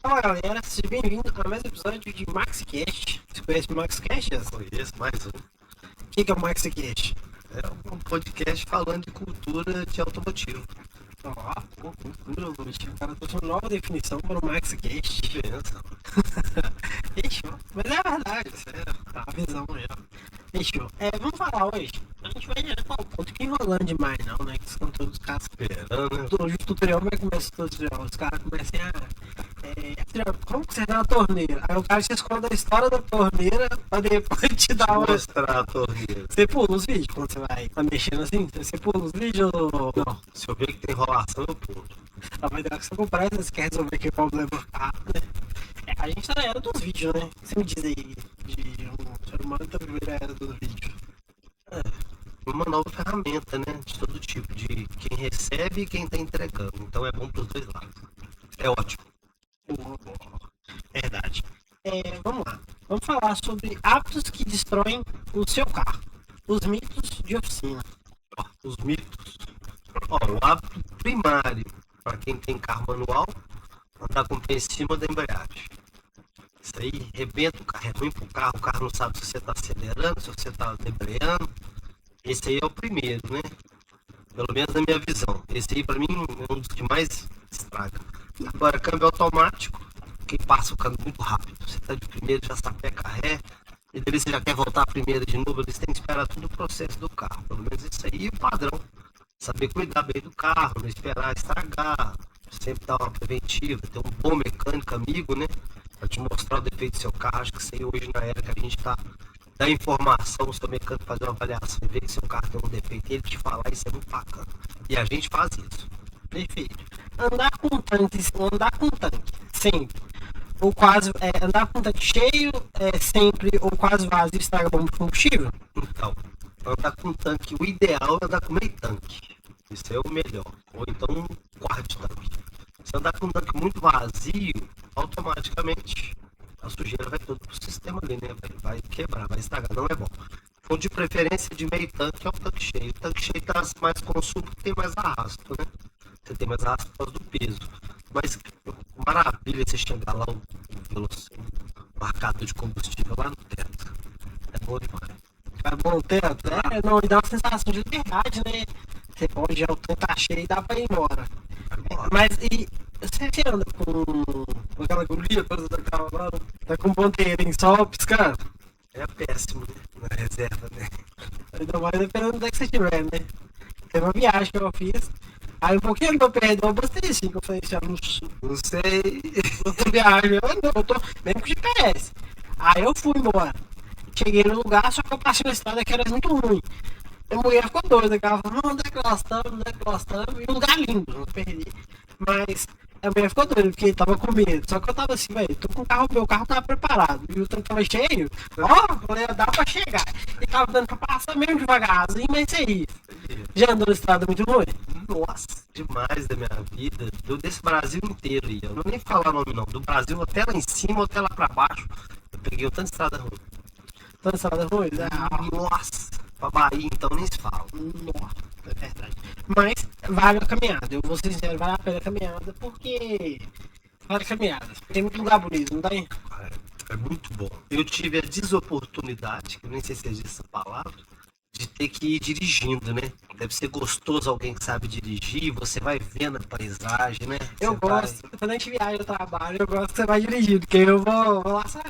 Fala galera, seja bem-vindo a mais um episódio de MaxiCast. Você conhece o MaxiCast? Conheço mais um. O que é o MaxiCast? É um podcast falando de cultura de automotivo. Cultura, o cara trouxe uma nova definição para o MaxiCast. Pensa. Fechou. Mas é verdade, isso é a visão mesmo. Fechou. Vamos falar hoje. A gente vai direto ao ponto, que enrolando demais não, né? Que são todos os caras. Esperando, né? Hoje o tutorial vai começar o tutorial. Os caras começam como que você dá a torneira? Aí o cara te esconde a história da torneira pra depois te dar uma. Mostrar a torneira. Você pula os vídeos quando você vai tá mexendo assim? Você pula os vídeos ou não? Se eu ver que tem enrolação, eu pulo. Mas dá que você comprar, você quer resolver aquele problema rápido, né? A gente tá na era dos vídeos, né? Você me diz aí, de um ser humano tá vivendo a era dos vídeos. Uma nova ferramenta, né? De todo tipo, de quem recebe e quem tá entregando. Então é bom pros dois lados. É ótimo. Verdade. Vamos lá. Vamos falar sobre hábitos que destroem o seu carro. Os mitos de oficina. Os mitos. O hábito primário para quem tem carro manual, andar com o pé em cima da embreagem. Isso aí rebenta o carro, é ruim pro carro, o carro não sabe se você está acelerando, se você está debreando. Esse aí é o primeiro, né? Pelo menos na minha visão. Esse aí para mim é um dos que mais estraga. Agora, câmbio automático, quem passa o câmbio muito rápido. Você está de primeiro, já sapeca ré, e daí você já quer voltar a primeira de novo, eles têm que esperar todo o processo do carro. Pelo menos isso aí é o padrão. Saber cuidar bem do carro, não esperar estragar, sempre dar uma preventiva, ter um bom mecânico amigo, né? Pra te mostrar o defeito do seu carro. Acho que isso aí hoje na era que a gente tá dá informação, o seu mecânico fazer uma avaliação e ver que seu carro tem um defeito, ele te falar, isso é muito bacana. E a gente faz isso. Perfeito. Andar com tanque, sempre. Ou quase, andar com tanque cheio, sempre, ou quase vazio, estraga bom de combustível? Então, andar com tanque, o ideal é andar com meio tanque. Isso é o melhor. Ou então um quarto de tanque. Se andar com um tanque muito vazio, automaticamente a sujeira vai todo pro sistema ali, né? Vai quebrar, vai estragar, não é bom. Então, de preferência de meio tanque é o tanque cheio. O tanque cheio traz mais consumo porque tem mais arrasto, né? Você tem mais arrasto por causa do peso. Mas maravilha você chegar lá, o marcador de combustível lá no teto. É bom demais. É bom teto? Não, e dá uma sensação de liberdade, né? Você pode já o tanque tá cheio e dá pra ir embora. Mas e você anda com aquela agonia quando você tá com um ponteirinho só piscando? É péssimo, né? Na reserva, né? Ainda mais dependendo de onde é que você estiver, né? Tem uma viagem que eu fiz. Aí um pouquinho do meu perdão, eu botei assim, que eu falei assim, não sei. Outra viagem, eu tô mesmo com GPS. Aí eu fui embora. Cheguei no lugar, só que eu passei uma estrada que era muito ruim. A mulher ficou doida, ela falou, não, onde é que nós estamos? E um lugar lindo, não perdi. Mas a mulher ficou doida, porque tava com medo. Só que eu tava assim, velho, tô com o carro, meu carro tava preparado. E o tanque tava cheio, dá pra chegar. E tava dando pra passar mesmo devagarzinho, mas isso aí. Já andou na estrada muito ruim? Nossa, demais da minha vida. Desse Brasil inteiro aí. Eu não vou nem falar nome não. Do Brasil até lá em cima, até lá pra baixo. Eu peguei o tanto de estrada ruim. Toda estrada ruim? Nossa, pra Bahia então nem se fala. Nossa, é verdade. Mas vale a caminhada. Eu vou ser sincero, vale a pena a caminhada, porque vale a caminhada. Tem muito lugar bonito, não tem? É muito bom. Eu tive a desoportunidade, que eu nem sei se existe essa palavra, de ter que ir dirigindo, né? Deve ser gostoso alguém que sabe dirigir, você vai vendo a paisagem, né? Eu gosto, quando a gente viaja no trabalho, eu gosto que você vai dirigindo, porque eu vou lá só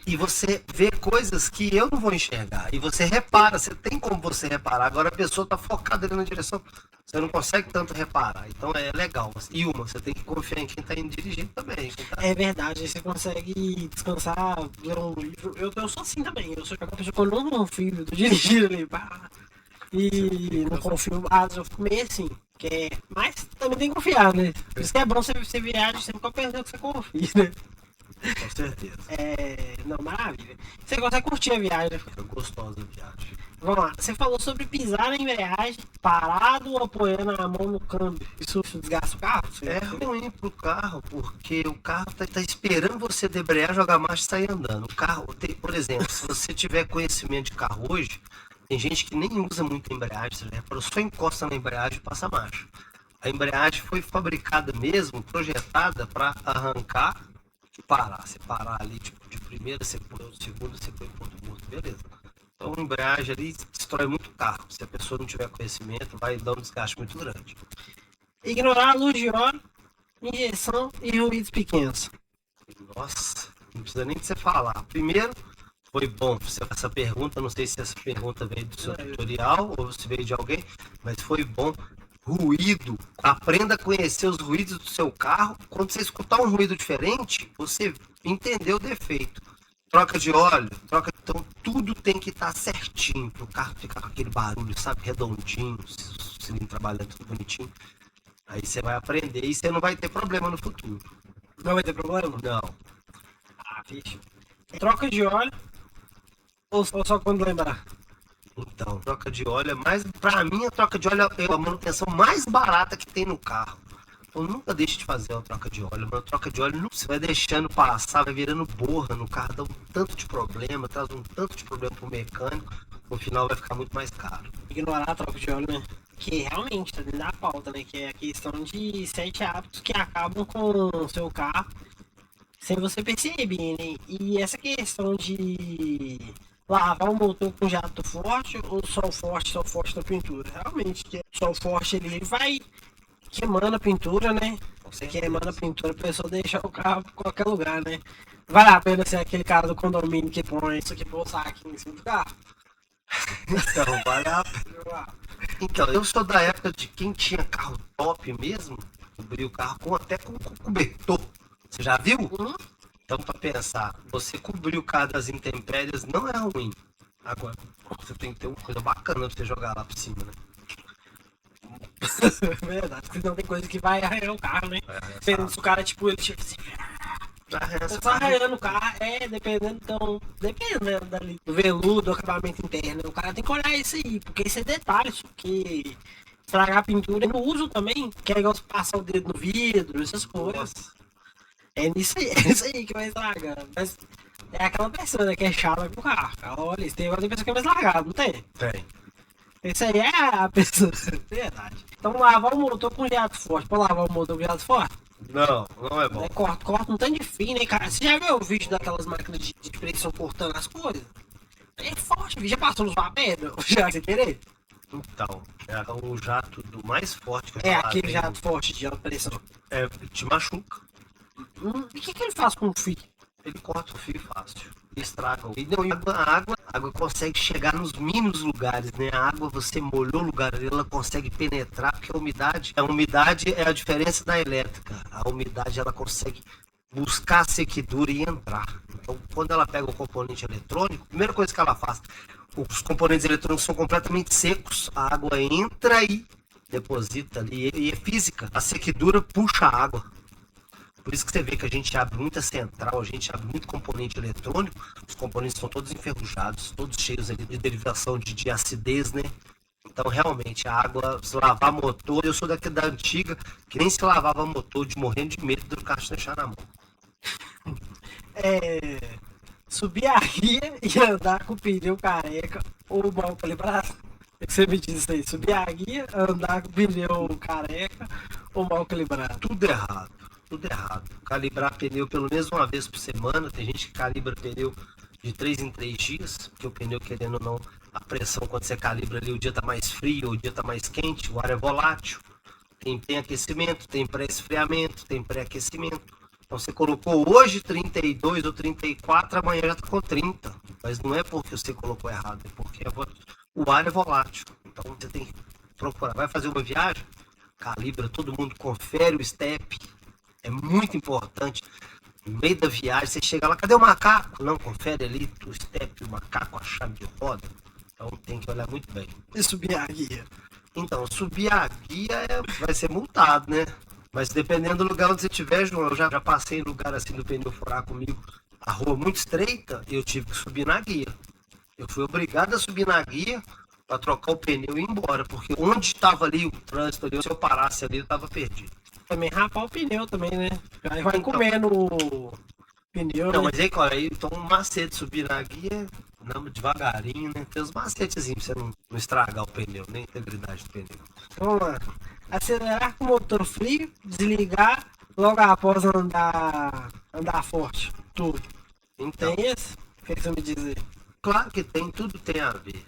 e você vê coisas que eu não vou enxergar. E você repara, você tem como você reparar. Agora a pessoa tá focada ali na direção, você não consegue tanto reparar. Então é legal. E você tem que confiar em quem tá indo dirigindo também. Tá... É verdade, você consegue descansar, ler um livro. Eu sou assim também, eu sou aquela pessoa que eu não confio, eu tô dirigindo ali, pá. E não confio, eu fico meio assim. Mas também tem que confiar, né? Por isso que é bom você viajar sempre com a pessoa que você confia, né? Com certeza. Não, maravilha. Você consegue curtir a viagem? É gostosa a viagem. Vamos lá, você falou sobre pisar na embreagem, parado ou apoiando a mão no câmbio. Isso desgasta o carro? É ruim pro carro, porque o carro tá esperando você debrear, jogar marcha e sair andando. O carro, por exemplo, se você tiver conhecimento de carro hoje, tem gente que nem usa muito a embreagem, você só encosta na embreagem e passa a marcha. A embreagem foi fabricada mesmo, projetada para arrancar e parar. Você parar ali, tipo, de primeira, você põe o segundo, você põe ponto morto, beleza. Então a embreagem ali destrói muito o carro. Se a pessoa não tiver conhecimento, vai dar um desgaste muito grande. Ignorar a luz de óleo, injeção e ruídos pequenos. Nossa, não precisa nem de você falar. Primeiro, foi bom essa pergunta, não sei se essa pergunta veio do seu tutorial ou se veio de alguém, mas foi bom. Ruído, aprenda a conhecer os ruídos do seu carro. Quando você escutar um ruído diferente, você entendeu o defeito. Troca de óleo, então tudo tem que estar certinho para o carro ficar com aquele barulho, sabe, redondinho, o cilindro trabalhando tudo bonitinho. Aí você vai aprender e você não vai ter problema no futuro. Não vai ter problema? Não. Ah, fixe. Troca de óleo ou só quando lembrar? Então, troca de óleo é mais. Pra mim, a troca de óleo é a manutenção mais barata que tem no carro. Eu nunca deixo de fazer uma troca de óleo, mas a troca de óleo você vai deixando passar, vai virando borra no carro, dá um tanto de problema, traz um tanto de problema pro mecânico, no final vai ficar muito mais caro. Ignorar a troca de óleo, né? Que realmente tá dentro da pauta, né? Que é a questão de 7 hábitos que acabam com o seu carro sem você perceber, né? E essa questão de lavar o motor com jato forte ou sol forte da pintura. Realmente, que sol forte ele vai queimando a pintura, né? Você queimando a pintura, a pessoa deixa o carro em qualquer lugar, né? Vale a pena ser aquele cara do condomínio que põe isso aqui pro saquinho em cima do carro? Então, vale a pena. Então, eu sou da época de quem tinha carro top mesmo, cobria o carro até com cobertor. Você já viu? Então, para pensar, você cobrir o carro das intempéries não é ruim. Agora, você tem que ter uma coisa bacana pra você jogar lá por cima, né? Verdade, porque não tem coisa que vai arranhar o carro, né? Dependendo se o cara, tipo, ele tipo assim. Só arranhando o carro, dependendo dali, do veludo, do acabamento interno. O cara tem que olhar isso aí, porque isso é detalhe, isso que estragar a pintura no uso também, que é igual passar o dedo no vidro, essas coisas. É isso aí que vai estragar. Mas é aquela pessoa, né, que é chata com o carro. Olha, tem pessoa que é mais largada, não tem? Tem. Isso aí é a pessoa. Verdade. Então lavar o motor com jato forte. Pra lavar o motor com jato forte? Não é bom. É, corta um tanto de fio, né, cara? Você já viu o vídeo daquelas máquinas de pressão cortando as coisas? É forte, já passou nos papéis, já sem querer? Então, é o jato do mais forte que eu É falar, aquele jato forte de alta pressão. É, te machuca. E o que ele faz com o fio? Ele corta o fio fácil. Estraga. E não, a água consegue chegar nos mínimos lugares, né? A água, você molhou o lugar ali, ela consegue penetrar, porque a umidade é a diferença da elétrica. A umidade, ela consegue buscar a sequidura e entrar. Então, quando ela pega o componente eletrônico, a primeira coisa que ela faz, os componentes eletrônicos são completamente secos, a água entra e deposita ali, e é física. A sequidura puxa a água. Por isso que você vê que a gente abre muita central, a gente abre muito componente eletrônico, os componentes são todos enferrujados, todos cheios ali de derivação de acidez, né? Então, realmente, a água, se lavar motor, eu sou daqui da antiga, que nem se lavava motor, de morrendo de medo do carro se deixar na mão. Subir a guia e andar com o pneu careca ou mal calibrado? O que você me diz isso aí? Subir a guia, andar com o pneu careca ou mal calibrado? Tudo errado. Calibrar pneu pelo menos uma vez por semana. Tem gente que calibra pneu de 3 em 3 dias, porque o pneu, querendo ou não, a pressão quando você calibra ali, o dia tá mais frio, o dia tá mais quente, o ar é volátil. Tem aquecimento, tem pré-esfriamento, tem pré-aquecimento. Então você colocou hoje 32 ou 34, amanhã já tá com 30. Mas não é porque você colocou errado, é porque o ar é volátil. Então você tem que procurar. Vai fazer uma viagem? Calibra, todo mundo confere o step. É muito importante. No meio da viagem, você chega lá, cadê o macaco? Não, confere ali o step, o macaco, a chave de roda. Então tem que olhar muito bem. E subir a guia? Então, subir a guia vai ser multado, né? Mas dependendo do lugar onde você estiver, João, eu já passei em lugar assim do pneu furar comigo, a rua muito estreita, eu tive que subir na guia. Eu fui obrigado a subir na guia para trocar o pneu e ir embora, porque onde estava ali o trânsito, ali, se eu parasse ali, eu estava perdido. Também rapar o pneu também, né? Aí vai comendo o pneu, não, né? mas aí, cara, então um macete subir na guia, não, devagarinho, né? Tem os macetezinhos pra você não estragar o pneu, nem a integridade do pneu. Vamos lá. acelerar com o motor frio, desligar logo após andar forte, tudo. Então, Tem esse? O que você me diz aí? claro que tem, tudo tem a ver.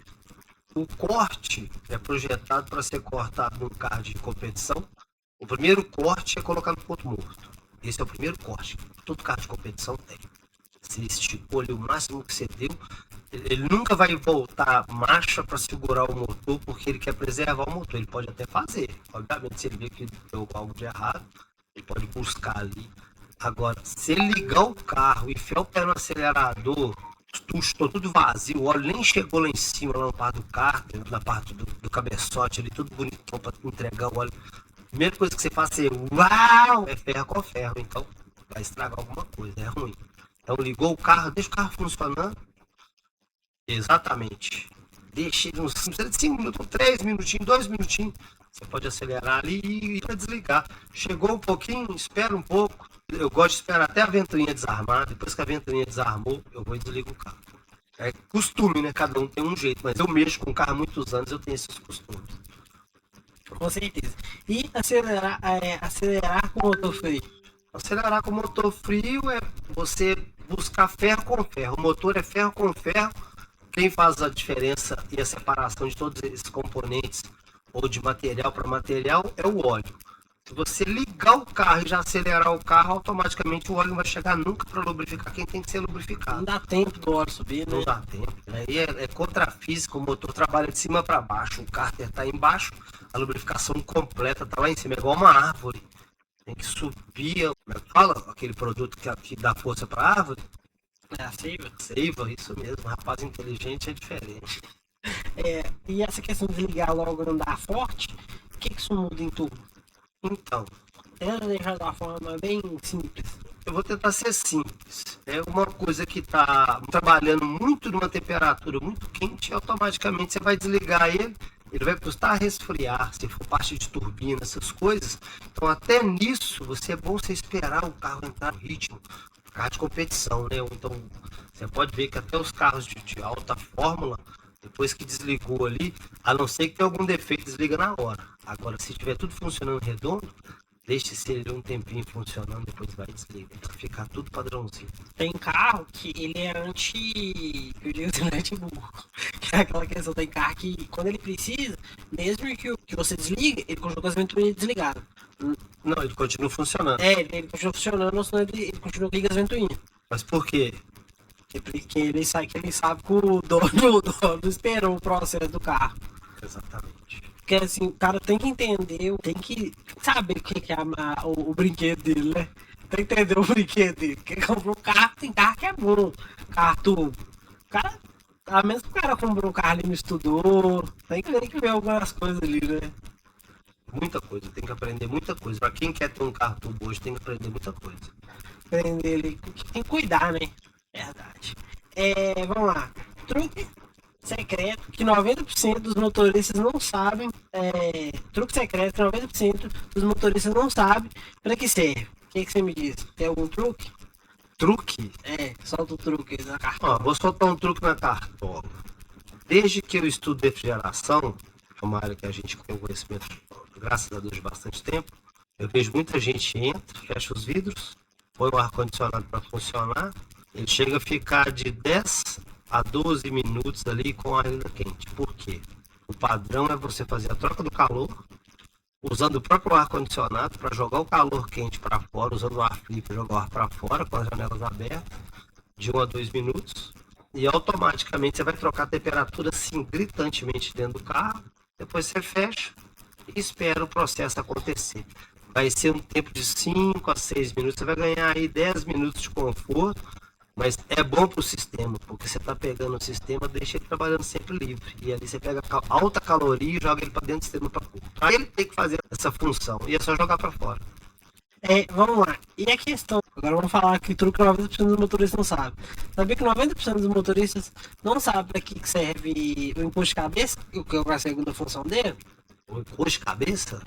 O corte é projetado para ser cortado num carro de competição. O primeiro corte é colocar no ponto morto. Esse é o primeiro corte. Todo carro de competição tem. Você esticou ali o máximo que você deu. Ele nunca vai voltar marcha para segurar o motor porque ele quer preservar o motor. Ele pode até fazer. Obviamente, se ele vê que deu algo de errado, ele pode buscar ali. Agora, se ele ligar o carro e enfiar o pé no acelerador, estou tudo vazio, o óleo nem chegou lá em cima, lá na parte do carro, na parte do cabeçote ali, tudo bonitão para entregar o óleo. A primeira coisa que você faz é uau, é ferro com ferro, então vai estragar alguma coisa, é ruim. Então ligou o carro, deixa o carro funcionando. Exatamente. Deixa ele uns 5 minutos, 3 minutinhos, 2 minutinhos. Você pode acelerar ali e para desligar. Chegou um pouquinho, espera um pouco. Eu gosto de esperar até a ventoinha desarmar. Depois que a ventoinha desarmou, eu vou e desligo o carro. É costume, né? Cada um tem um jeito, mas eu mexo com o carro há muitos anos, eu tenho esses costumes. Com certeza. E acelerar com o motor frio. Acelerar com o motor frio é você buscar ferro com ferro. O motor é ferro com ferro. Quem faz a diferença e a separação de todos esses componentes ou de material para material é o óleo. Se você ligar o carro e já acelerar o carro, automaticamente o óleo não vai chegar nunca para lubrificar quem tem que ser lubrificado. Não dá tempo do óleo subir, né? Não dá tempo. Aí é contra a física, o motor trabalha de cima para baixo, o cárter está embaixo, a lubrificação completa está lá em cima, é igual uma árvore. Tem que subir, fala aquele produto que dá força para a árvore. É a seiva. Seiva, isso mesmo, rapaz inteligente é diferente. E essa questão de ligar logo e andar forte, o que isso muda em tudo? Então, Tenta deixar da forma bem simples. eu vou tentar ser simples. É uma coisa que está trabalhando muito numa temperatura muito quente, automaticamente você vai desligar ele vai custar a resfriar, se for parte de turbina, essas coisas. Então, até nisso, é bom você esperar o carro entrar no ritmo. Carro de competição, né? Então, você pode ver que até os carros de alta fórmula, depois que desligou ali, a não ser que tenha algum defeito, desliga na hora. Agora, se tiver tudo funcionando redondo, deixe ele um tempinho funcionando, depois vai desligar, para ficar tudo padrãozinho. Tem carro que ele é eu digo assim, anti-burro. Que é aquela questão, tem carro que quando ele precisa, mesmo que você desliga, ele continua com as ventoinhas desligadas. Não, ele continua funcionando. Ele continua funcionando, senão ele continua com as ventoinhas. Mas por quê? Que ele sabe que o dono esperou o processo do carro. Exatamente. Porque assim, o cara tem que entender, tem que saber o que é o brinquedo dele, né? Tem que entender o brinquedo dele. Porque ele comprou um carro, tem carro que é bom, carro turbo. O cara, a menos que o cara comprou um carro ali e não estudou, tem que ver algumas coisas ali, né? Muita coisa, tem que aprender muita coisa. Para quem quer ter um carro turbo hoje, tem que aprender muita coisa. Aprender ali, tem que cuidar, né? Verdade. Vamos lá. Truque secreto que 90% dos motoristas não sabem. Truque secreto que 90% dos motoristas não sabem para que serve. O que você me diz? Tem algum truque? Truque? Solta o truque na cartola. Vou soltar um truque na cartola. Desde que eu estudo refrigeração, é uma área que a gente tem conhecimento, graças a Deus, de bastante tempo, eu vejo muita gente entra, fecha os vidros, põe o ar-condicionado para funcionar, ele chega a ficar de 10 a 12 minutos ali com a ainda quente. Por quê? O padrão é você fazer a troca do calor, usando o próprio ar-condicionado para jogar o calor quente para fora, usando o ar frio para jogar o ar para fora, com as janelas abertas, de 1 a 2 minutos, e automaticamente você vai trocar a temperatura assim, gritantemente dentro do carro, depois você fecha e espera o processo acontecer. Vai ser um tempo de 5 a 6 minutos, você vai ganhar aí 10 minutos de conforto, mas é bom para o sistema, porque você está pegando o sistema, deixa ele trabalhando sempre livre. E ali você pega alta caloria e joga ele para dentro do sistema para fora. Aí ele tem que fazer essa função, e é só jogar para fora. Vamos lá. E a questão, agora vamos falar que truque 90% dos motoristas não sabem. Sabia que 90% dos motoristas não sabem para que serve o encosto de cabeça, que é a segunda função dele? O encosto de cabeça?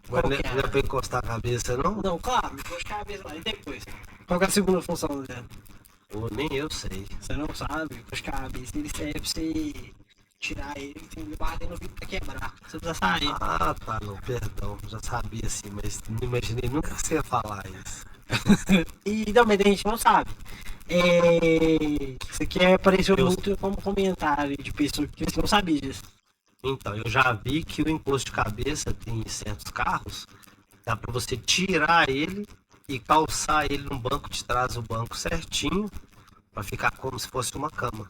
Qual Não que é para encostar a cabeça, não? Não, claro, encosto de cabeça lá. E depois? Qual que é a segunda função dele? Nem eu sei. Você não sabe, encosto de cabeça, ele serve pra você, tirar ele, tem que bater no vidro pra quebrar. Você precisa sair. Ah, tá, não, perdão. Já sabia assim, mas não imaginei nunca que você ia falar isso. E também tem gente que não sabe. Isso aqui apareceu muito como comentário de pessoas que não sabiam disso. Então, eu já vi que o encosto de cabeça tem em certos carros, dá pra você tirar ele e calçar ele no banco de trás, o banco certinho, pra ficar como se fosse uma cama.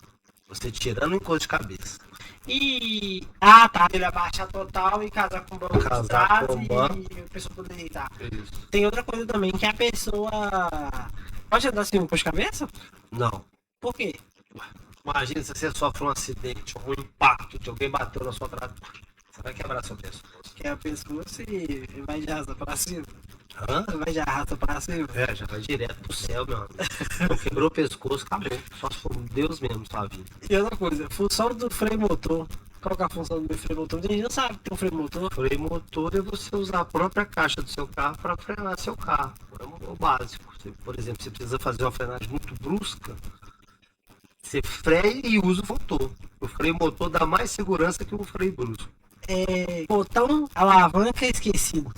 Você tirando o encosto de cabeça. E. Ah, tá. Ele abaixa total e casar com o banco de Casar trás com o banco. e a pessoa poder deitar. Isso. Tem outra coisa também, que a pessoa. Pode andar assim com de cabeça? Não. Por quê? Imagina se você sofre um acidente, um impacto de alguém bateu na sua traseira. Você vai quebrar seu pescoço. Que a pessoa se vai de arrasta pra cima. Hã? Vai de arrasta pra cima. É, já vai direto pro céu, meu amigo. Não quebrou o pescoço, acabou. Só se for Deus mesmo sua vida. E outra coisa, função do freio motor. Qual que é a função do meu freio motor? A gente não sabe que tem um freio motor. Freio motor é você usar a própria caixa do seu carro para frenar seu carro. É o básico. Você, por exemplo, você precisa fazer uma frenagem muito brusca, você freia e usa o motor. O freio motor dá mais segurança que o freio brusco. Botão alavanca esquecido.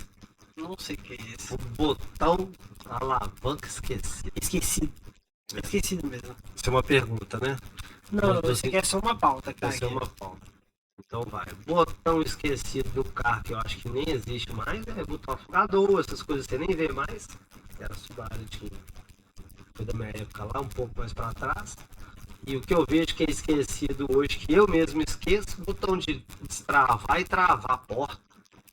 Não sei o que é esse. O botão alavanca esquecido. Esquecido mesmo. Isso é uma pergunta, né? Não, isso aqui é só uma pauta que tá Essa é aqui. uma pauta. Então vai. Botão esquecido do carro, que eu acho que nem existe mais, é botão afogador, essas coisas você nem vê mais. Era Subaru, tinha. Foi da minha época lá, um pouco mais para trás. E o que eu vejo que é esquecido hoje, que eu mesmo esqueço, botão de destravar e travar a porta.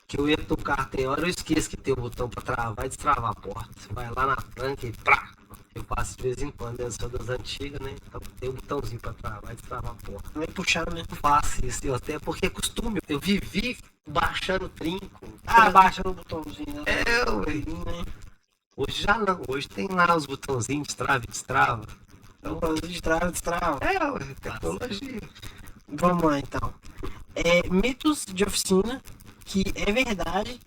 Que eu entro no carro, tem hora eu esqueço que tem o botão para travar e destravar a porta. Você vai lá na tranca e pá! Eu passo de vez em quando, eu sou das antigas, né? Então tem um botãozinho para travar e destravar a porta. Vai puxar, né? Eu faço isso, eu até porque é costume. Eu vivi baixando trinco. Ah, baixa no botãozinho, né? Ué. Né? Hoje já não, hoje tem lá os botãozinhos, destrava e destrava. Então, destrava. Ué, tecnologia. Vamos lá, então. Mitos de oficina que é verdade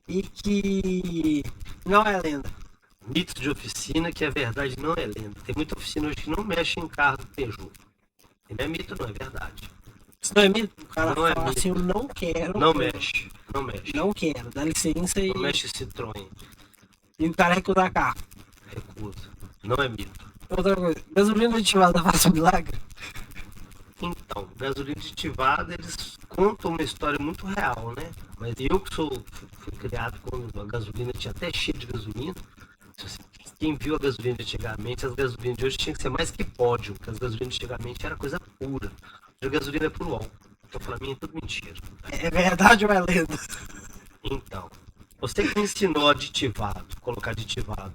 e que não é lenda. Mito de oficina que é verdade, não é lenda. Tem muita oficina hoje que não mexe em carro do Peugeot. E não é mito, não, é verdade. Isso não é mito? O cara Não é fala mito. assim, eu não quero. Não mexe, não mexe. Não quero, dá licença e. Não mexe Citroën, E o cara recusa carro. recusa. Não é mito. Outra coisa, gasolina aditivada faz um milagre? Então, gasolina aditivada, eles contam uma história muito real, né? Mas eu que fui criado quando a gasolina tinha até cheio de gasolina. Quem viu a gasolina antigamente, as gasolinas de hoje tinham que ser mais que pódio, porque as gasolinas antigamente era coisa pura. Hoje a gasolina é puro álcool. Então pra mim é tudo mentira. É verdade ou é lenda? Então, você que me ensinou aditivado, colocar aditivado.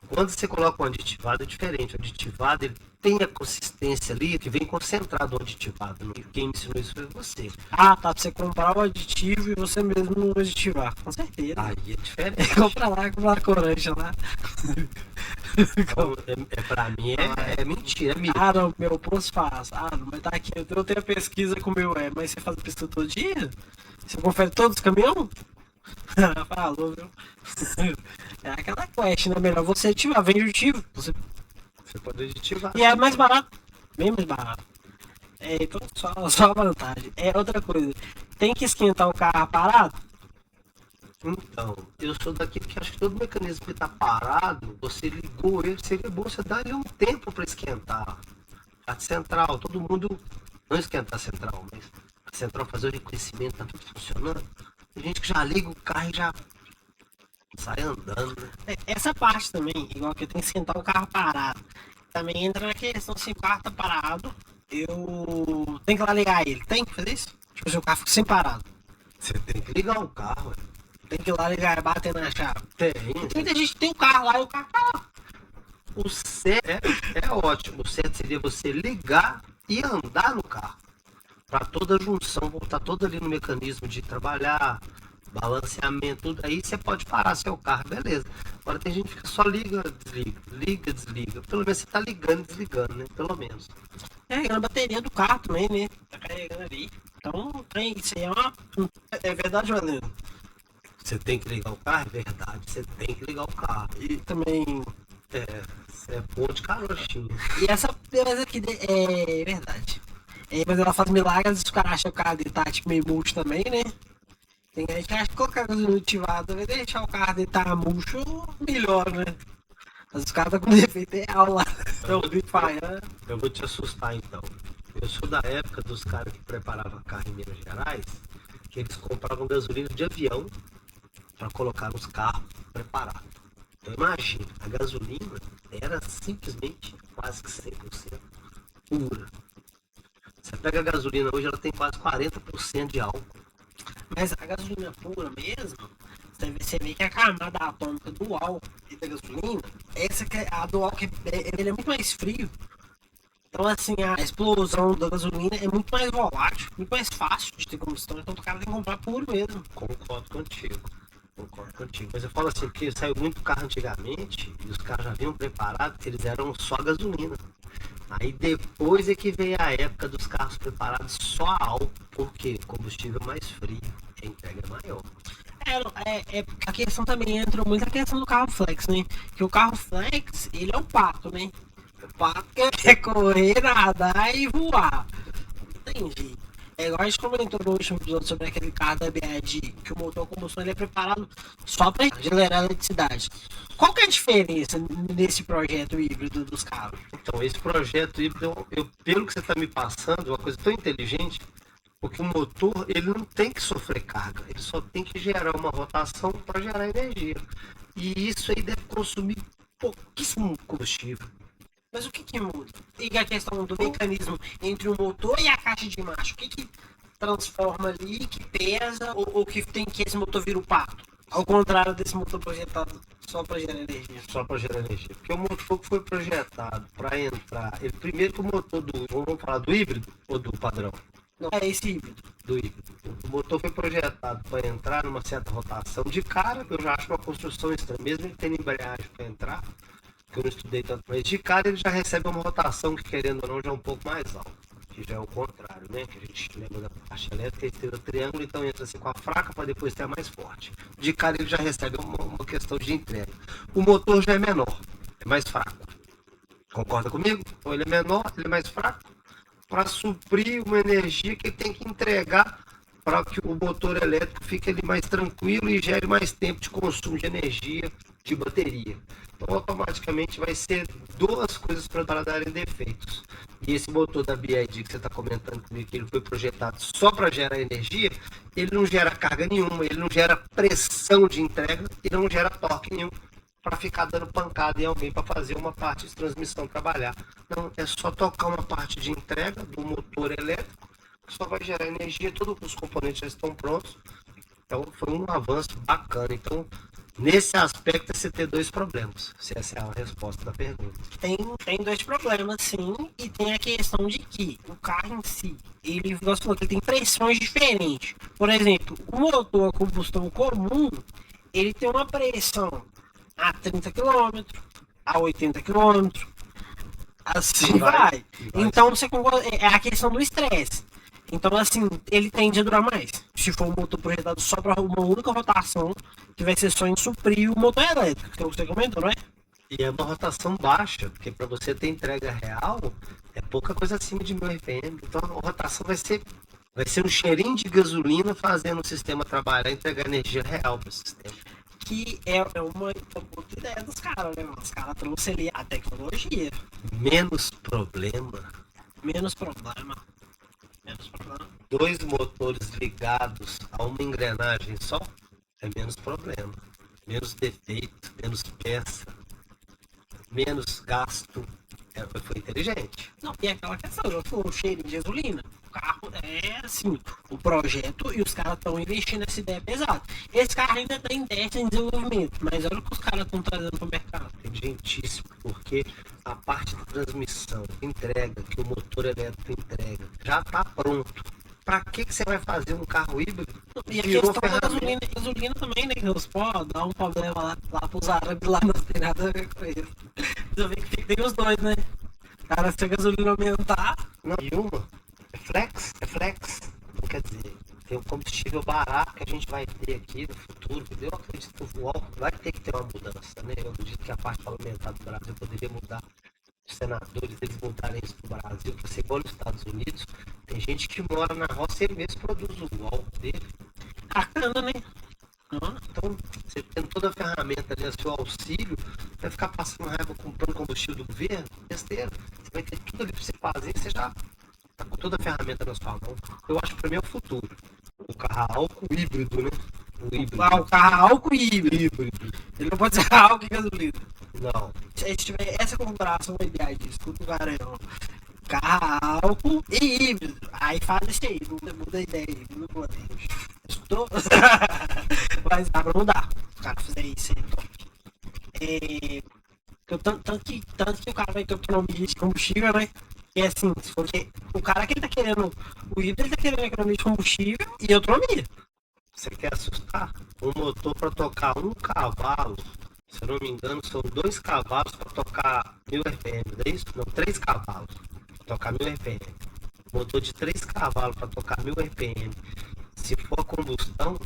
Quando você coloca um aditivado é diferente. O aditivado ele tem a consistência ali que vem concentrado no aditivado. Né? Quem me ensinou isso foi você. Ah, tá. Pra você comprar o aditivo e você mesmo aditivar. Com certeza. Aí é diferente. Compra lá a coranja lá. Então, pra mim é mentira, é mito. Ah, não, meu posto faz. Ah, não, mas tá aqui. Eu tenho a pesquisa com o meu mas você faz pesquisa todo dia? Você confere todos os caminhões? Falou, viu? É aquela quest, né? Melhor você ativar, vende o aditivo. Você pode aditivar. E é mais barato, bem mais barato. Então só a vantagem. Outra coisa, tem que esquentar o carro parado? Então, eu sou daquele que acho que todo mecanismo que está parado, você ligou ele, seria bom você dar ele um tempo para esquentar. A central, todo mundo, não esquentar a central, mas a central fazer o reconhecimento, tá tudo funcionando. Tem gente que já liga o carro e já sai andando, né? Essa parte também, igual que eu tenho que esquentar o carro parado. Também entra na questão, se o carro tá parado, eu tenho que lá ligar ele. Tem que fazer isso? Tipo, se o carro fica sem parado. Você tem que ligar o carro, tem que ir lá ligar e bater na chave. Tem. Muita gente tem o carro lá e o carro tá lá. O certo é ótimo. O certo seria você ligar e andar no carro. Para toda a junção voltar toda ali no mecanismo de trabalhar, balanceamento, tudo. Aí você pode parar seu carro, beleza. Agora tem gente que fica só liga, desliga. Pelo menos você tá ligando e desligando, né? Pelo menos. Carregando a bateria do carro também, né? Tá carregando ali. Então, isso aí é verdade, Valendo? Você tem que ligar o carro? É verdade, você tem que ligar o carro. E também... Você é bom de carochinha. E essa beleza aqui é verdade. Mas ela faz milagres, os caras acham que o carro dele tá tipo meio murcho também, né? Tem gente que acha que colocar gasolina ativada vai deixar o carro dele tá murcho melhor, né? Mas os caras tá com defeito real lá. Então, o grito falhando. Eu vou te assustar então. Eu sou da época dos caras que preparavam carro em Minas Gerais, que eles compravam gasolina de avião para colocar nos carros preparados. Então imagina, a gasolina era simplesmente quase que 100% pura. Você pega a gasolina hoje, ela tem quase 40% de álcool. Mas a gasolina pura mesmo, você vê que a camada atômica do álcool e da gasolina, essa que é a do álcool, ele é muito mais frio. Então, assim, a explosão da gasolina é muito mais volátil, muito mais fácil de ter combustão. Então, o cara tem que comprar puro mesmo. Concordo contigo. Concordo contigo. Mas eu falo assim, porque saiu muito carro antigamente e os carros já vinham preparados, eles eram só gasolina. Aí depois é que veio a época dos carros preparados só a álcool, porque o combustível é mais frio, a entrega é maior. A questão também entra muito a questão do carro flex, né? Que o carro flex, ele é o pato, né? O pato quer correr, nadar e voar. Não tem jeito. É igual a gente comentou no último episódio sobre aquele carro da BYD, que o motor a combustão ele é preparado só para gerar eletricidade. Qual que é a diferença nesse projeto híbrido dos carros? Então, esse projeto híbrido, pelo que você está me passando, é uma coisa tão inteligente, porque o motor ele não tem que sofrer carga, ele só tem que gerar uma rotação para gerar energia. E isso aí deve consumir pouquíssimo combustível. Mas o que muda? E a questão do mecanismo entre o motor e a caixa de marcha, o que transforma ali, que pesa, ou que tem que esse motor vira o pato? Ao contrário desse motor projetado só para gerar energia. Só para gerar energia. Porque o motor que foi projetado para entrar, ele primeiro que o motor vamos falar do híbrido ou do padrão? Não, é esse híbrido. Do híbrido. O motor foi projetado para entrar numa certa rotação. De cara, eu já acho uma construção estranha, mesmo ele tendo embreagem para entrar, que eu não estudei tanto, mas de cara ele já recebe uma rotação que, querendo ou não, já é um pouco mais alta, que já é o contrário, né? Que a gente lembra da parte elétrica, ele tem o triângulo, então entra assim com a fraca para depois ter a mais forte. De cara ele já recebe uma questão de entrega. O motor já é menor, é mais fraco. Concorda comigo? Então ele é menor, ele é mais fraco, para suprir uma energia que ele tem que entregar para que o motor elétrico fique ali mais tranquilo e gere mais tempo de consumo de energia de bateria. Então, automaticamente vai ser duas coisas para darem defeitos. E esse motor da BYD que você está comentando comigo, que ele foi projetado só para gerar energia, ele não gera carga nenhuma, ele não gera pressão de entrega e não gera torque nenhum para ficar dando pancada em alguém para fazer uma parte de transmissão trabalhar. Não, é só tocar uma parte de entrega do motor elétrico, que só vai gerar energia, todos os componentes já estão prontos. Então, foi um avanço bacana. Então, nesse aspecto, você tem dois problemas, se essa é a resposta da pergunta. Tem dois problemas, sim, e tem a questão de que o carro em si, ele tem pressões diferentes. Por exemplo, o motor a combustão comum, ele tem uma pressão a 30 km, a 80 km, assim vai. Então, você concorda, é a questão do estresse. Então, assim, ele tende a durar mais. Se for um motor projetado só para uma única rotação, que vai ser só em suprir o motor elétrico, que você comentou, não é? E é uma rotação baixa, porque para você ter entrega real, é pouca coisa acima de 1000 RPM. Então, a rotação vai ser um cheirinho de gasolina fazendo o sistema trabalhar e entregar energia real para o sistema. Que é uma outra ideia dos caras, né? Os caras trouxeram ali a tecnologia. Menos problema. Menos problema. Menos problema. Dois motores ligados a uma engrenagem só é menos problema. Menos defeito, menos peça, menos gasto. Foi inteligente. Não, e aquela questão, eu falo, o cheirinho de gasolina. O carro é assim, o projeto e os caras estão investindo nessa ideia pesada. Esse carro ainda está em teste, em desenvolvimento, mas olha o que os caras estão trazendo para o mercado. Inteligentíssimo, porque a parte de transmissão, entrega, que o motor elétrico entrega, já está pronto. Para que você vai fazer um carro híbrido? E a questão da gasolina também, né? Que pode dar um problema lá pros árabes, lá não tem nada a ver com isso. Você vê que tem os dois, né? Cara, se a gasolina aumentar. Não, e uma é flex. Não quer dizer, tem um combustível barato que a gente vai ter aqui no futuro. Eu acredito que o álcool vai ter que ter uma mudança, né? Eu acredito que a parte parlamentar do Brasil poderia mudar. Os senadores, eles mudarem isso para o Brasil, para ser igual nos Estados Unidos, Tem gente que mora na roça e ele mesmo produz o álcool dele. Bacana, né? Então, você tem toda a ferramenta ali a seu auxílio, vai ficar passando raiva comprando combustível do governo, besteira. Você vai ter tudo ali para você fazer, você já tá com toda a ferramenta na sua mão. Eu acho que para mim é o futuro. O carro a álcool híbrido, né? O híbrido. O carro a álcool e híbrido. Híbrido. Ele não pode ser álcool e gasolina. Não. Se a gente tiver essa configuração ideal disso, tudo garanhão. Carro a álcool e híbrido. Aí faz isso aí, muda a ideia, muda o modelo. Escutou? Mas dá pra mudar. O cara fizer isso aí, top. Tanto que o cara vai ter autonomia de combustível, né? E assim, porque o cara que ele tá querendo, o híbrido, ele tá querendo economia de combustível e autonomia. Você quer assustar? Um motor para tocar 1 cavalo, se eu não me engano, são 2 cavalos para tocar 1000 RPM, não é isso? Não, 3 cavalos para tocar 1000 RPM. Motor de 3 cavalos para tocar 1000 RPM. Se for a combustão,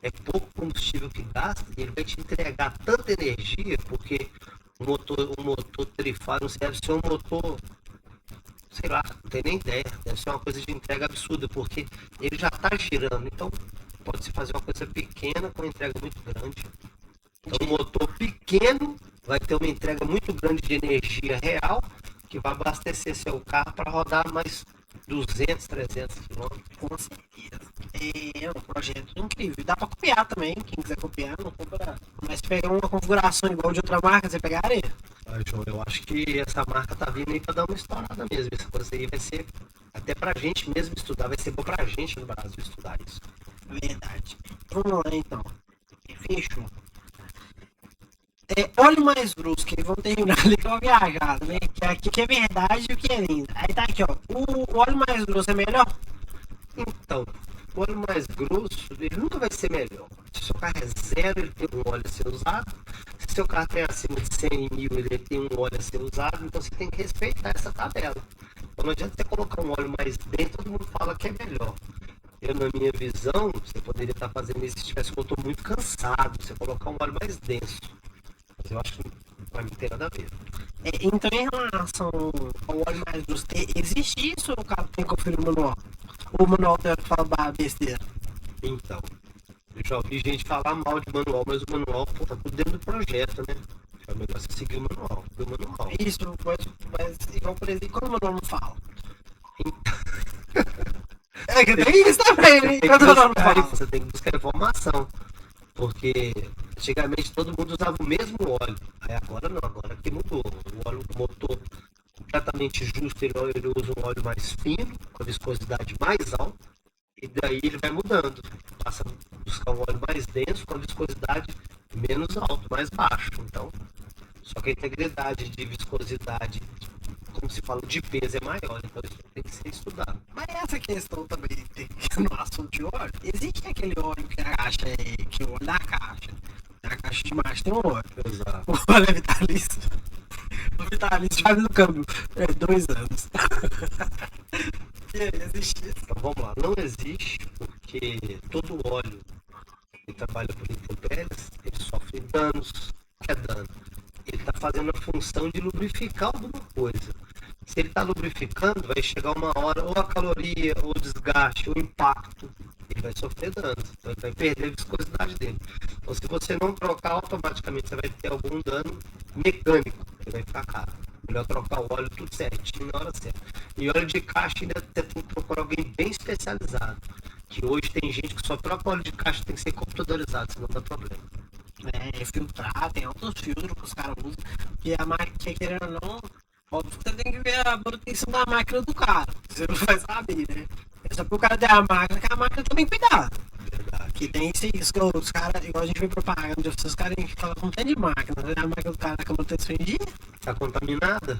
é pouco combustível que gasta e ele vai te entregar tanta energia, porque o motor trifásico deve ser um motor, sei lá, não tem nem ideia, deve ser uma coisa de entrega absurda, porque ele já está girando, então pode-se fazer uma coisa pequena com uma entrega muito grande. Então, um motor pequeno vai ter uma entrega muito grande de energia real, que vai abastecer seu carro para rodar mais 200, 300 quilômetros. Com certeza. É um projeto incrível. Dá pra copiar também, quem quiser copiar, não compra. Mas se pegar uma configuração igual de outra marca, você pegaria? João, eu acho que essa marca tá vindo aí para dar uma estourada mesmo. Essa coisa aí vai ser, até pra gente mesmo estudar, vai ser bom pra gente no Brasil estudar isso. Verdade. Vamos lá então. Fechou. Óleo mais brusco, e vamos terminar ali com a viajada, né? Que é verdade e o que é lindo. Aí tá aqui, ó. O óleo mais grosso é melhor? Então, o óleo mais grosso, ele nunca vai ser melhor. Se o seu carro é zero, ele tem um óleo a ser usado. Se o seu carro tem acima de 100 mil, ele tem um óleo a ser usado. Então você tem que respeitar essa tabela. Então não adianta você colocar um óleo mais dentro, todo mundo fala que é melhor. Eu, na minha visão, você poderia estar fazendo isso se tivesse um motor muito cansado. Você colocar um óleo mais denso. Mas eu acho que para mim tem nada a ver. Então, em relação ao óleo mais grosso, existe isso ou o cara tem que conferir o manual? O manual deve falar besteira? Então, eu já ouvi gente falar mal de manual, mas o manual tá tudo dentro do projeto, né? É o negócio é seguir o manual. Isso, mas igual por exemplo, quando o manual não fala? Que tem isso também, né? Quando o manual não fala. Você tem que buscar informação. Porque antigamente todo mundo usava o mesmo óleo. Aí agora não, agora que mudou. O motor completamente justo, ele usa um óleo mais fino, com a viscosidade mais alta, e daí ele vai mudando. Passa a buscar um óleo mais denso, com a viscosidade menos alta, mais baixo. Então, só que a integridade de viscosidade, como se fala, de peso é maior, então isso tem que ser estudado. Mas essa questão também no assunto de óleo, existe aquele óleo que a caixa que é o óleo da caixa. Na caixa de baixo tem um óleo. Exato. O óleo é vitalício. O vitalício faz no câmbio. 2 anos. Existe isso. Então vamos lá, não existe, porque todo óleo que trabalha por intempéries, ele sofre danos. O que é dano? Ele está fazendo a função de lubrificar alguma coisa. Se ele está lubrificando, vai chegar uma hora, ou a caloria, ou o desgaste, ou o impacto, ele vai sofrer danos. Então ele vai perder a viscosidade dele. Então se você não trocar, automaticamente você vai ter algum dano mecânico, ele vai ficar caro. Melhor trocar o óleo tudo certinho na hora certa. E óleo de caixa ainda você tem que procurar alguém bem especializado. Que hoje tem gente que só troca óleo de caixa, tem que ser computadorizado, senão dá problema. Filtrar, tem outros filtros que os caras usam. E a máquina, querendo ou não, óbvio que você tem que ver a manutenção da máquina do cara. Você não vai saber, né? É só porque o cara tem a máquina, que a máquina também cuidar. Verdade. Que tem isso que os caras, igual a gente vê propaganda, os caras falam como tem de máquina, né? A máquina do cara que a manutenção em dia. Tá contaminada?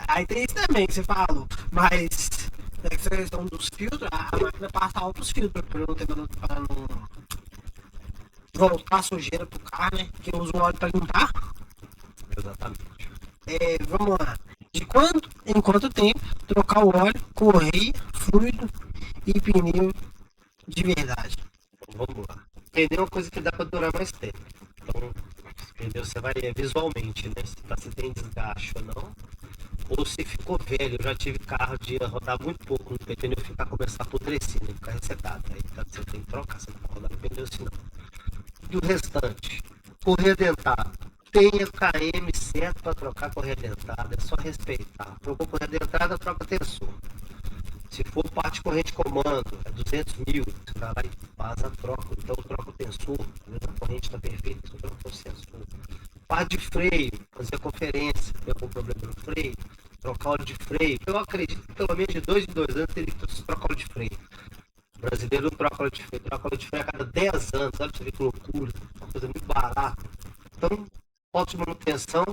Aí tem isso também que você falou. Mas essa questão dos filtros, a máquina passa altos filtros para não ter para não voltar a sujeira pro carro, né? Que usa o óleo para limpar. Exatamente. Vamos lá. Em quanto tempo trocar o óleo, correia, fluido e pneu de verdade? Então, vamos lá. Pneu é uma coisa que dá para durar mais tempo. Então, pneu você vai visualmente, né? Se você tem desgaste ou não. ou se ficou velho. Eu já tive carro de rodar muito pouco no pneu e começar a apodrecer, né? Ficar ressecado. Aí você tem que trocar, você não pode rodar no pneu assim não. E o restante, correia dentada. Tenha KM certo para trocar correia dentada, é só respeitar. Trocou correia dentada, troca tensor. Se for parte corrente comando, é 200 mil, você vai lá e faz a troca. Então troca o tensor, a corrente está perfeita, você troca o sensor. Parte de freio, fazer a conferência, tem algum problema no freio, trocar óleo de freio. Eu acredito que pelo menos de 2 em 2 anos teria que trocar óleo de freio. O brasileiro não troca óleo de freio, troca óleo de freio a cada 10 anos, sabe? Você vê que loucura, uma coisa muito barata. Então, falta de manutenção,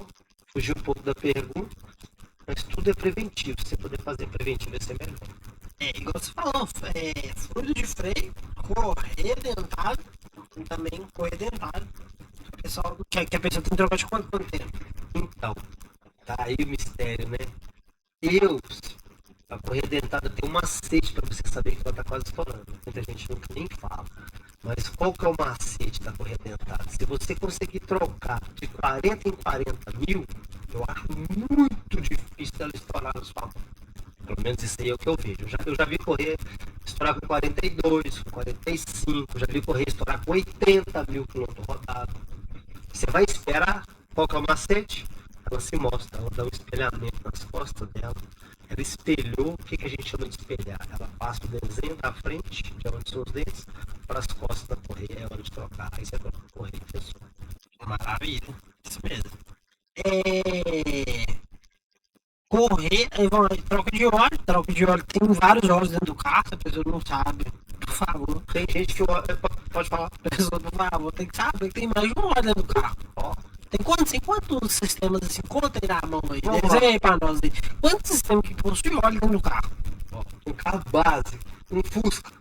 fugir um pouco da pergunta, mas tudo é preventivo. Se você puder fazer preventivo, vai ser melhor. Igual você falou, fluido de freio, correia dentada, e também correia dentada. Pessoal, que a pessoa tem que trocar de quanto tempo? Então, tá aí o mistério, né? A correia dentada tem um macete para você saber que ela tá quase estourando. Muita gente nunca nem fala. Mas qual que é o macete da correia dentada? Se você conseguir trocar de 40 em 40 mil, eu acho muito difícil ela estourar na sua mão. Pelo menos isso aí é o que eu vejo. Eu já vi correr estourar com 42, com 45, já vi correr estourar com 80 mil quilômetros rodados. Você vai esperar, qual que é o macete? Ela se mostra, ela dá um espelhamento nas costas dela. Ela espelhou, o que a gente chama de espelhar? Ela passa o desenho da frente, de onde são os dentes, para as costas da correia, é hora de trocar. Aí você troca a correia e pessoa. Maravilha, isso mesmo. Correr, troca de óleo, tem vários óleos dentro do carro, se a pessoa não sabe, por favor. Tem gente que pode falar, A pessoa, por favor, tem que saber que tem mais de um óleo dentro do carro. ó, Tem quantos sistemas assim, conta aí na mão aí, Vamos desenha aí pra nós aí. Quantos sistemas que possui óleo dentro do carro? um carro básico, um Fusca.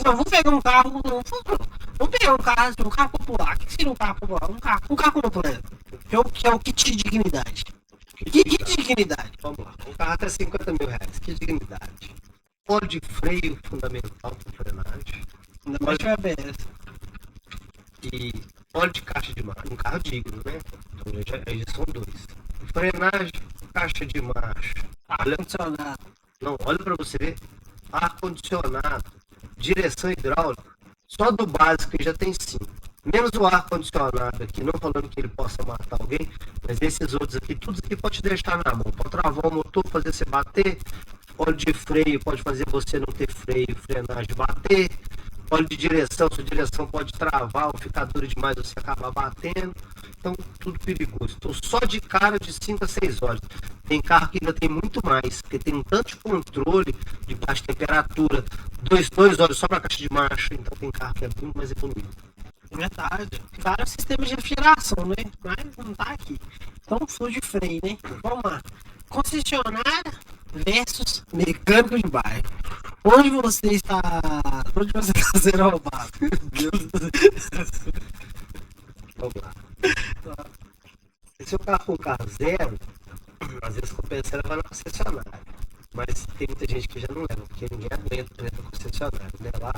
Não, vamos pegar um carro, vamos pegar um carro popular. O que seria um carro popular? Um carro popular, que é o kit de dignidade. Que kit de dignidade? Vamos lá, um carro até 50 mil reais, que dignidade. Óleo de freio fundamental para frenagem. Ainda mais que ABS. E óleo de caixa de marcha, um carro digno, né? Então já são dois. Frenagem, caixa de marcha. Ar-condicionado. Não, olha para você ver. Ar-condicionado, direção hidráulica. Só do básico já tem 5. Menos o ar-condicionado aqui, não falando que ele possa matar alguém, mas esses outros aqui, tudo aqui pode te deixar na mão. Pode travar o motor, fazer você bater. Óleo de freio pode fazer você não ter freio, frenagem, bater. Óleo de direção, sua direção pode travar ou ficar dura demais, você acabar batendo. Então, tudo perigoso. Então, só de cara de 5 a 6 horas. Tem carro que ainda tem muito mais, porque tem um tanto de controle de baixa temperatura, 2 horas só para a caixa de marcha. Então, tem carro que é muito mais econômico. Verdade. Vários sistemas de refrigeração, né? Mas não tá aqui. Então, fluido de freio, né? Vamos lá. Concessionária versus mecânico de bairro. Onde você está sendo roubado? Vamos lá. Se seu carro for um carro zero, às vezes compensa levar na concessionária. Mas tem muita gente que já não leva, porque ninguém aguenta levar na concessionária. Né? Lá,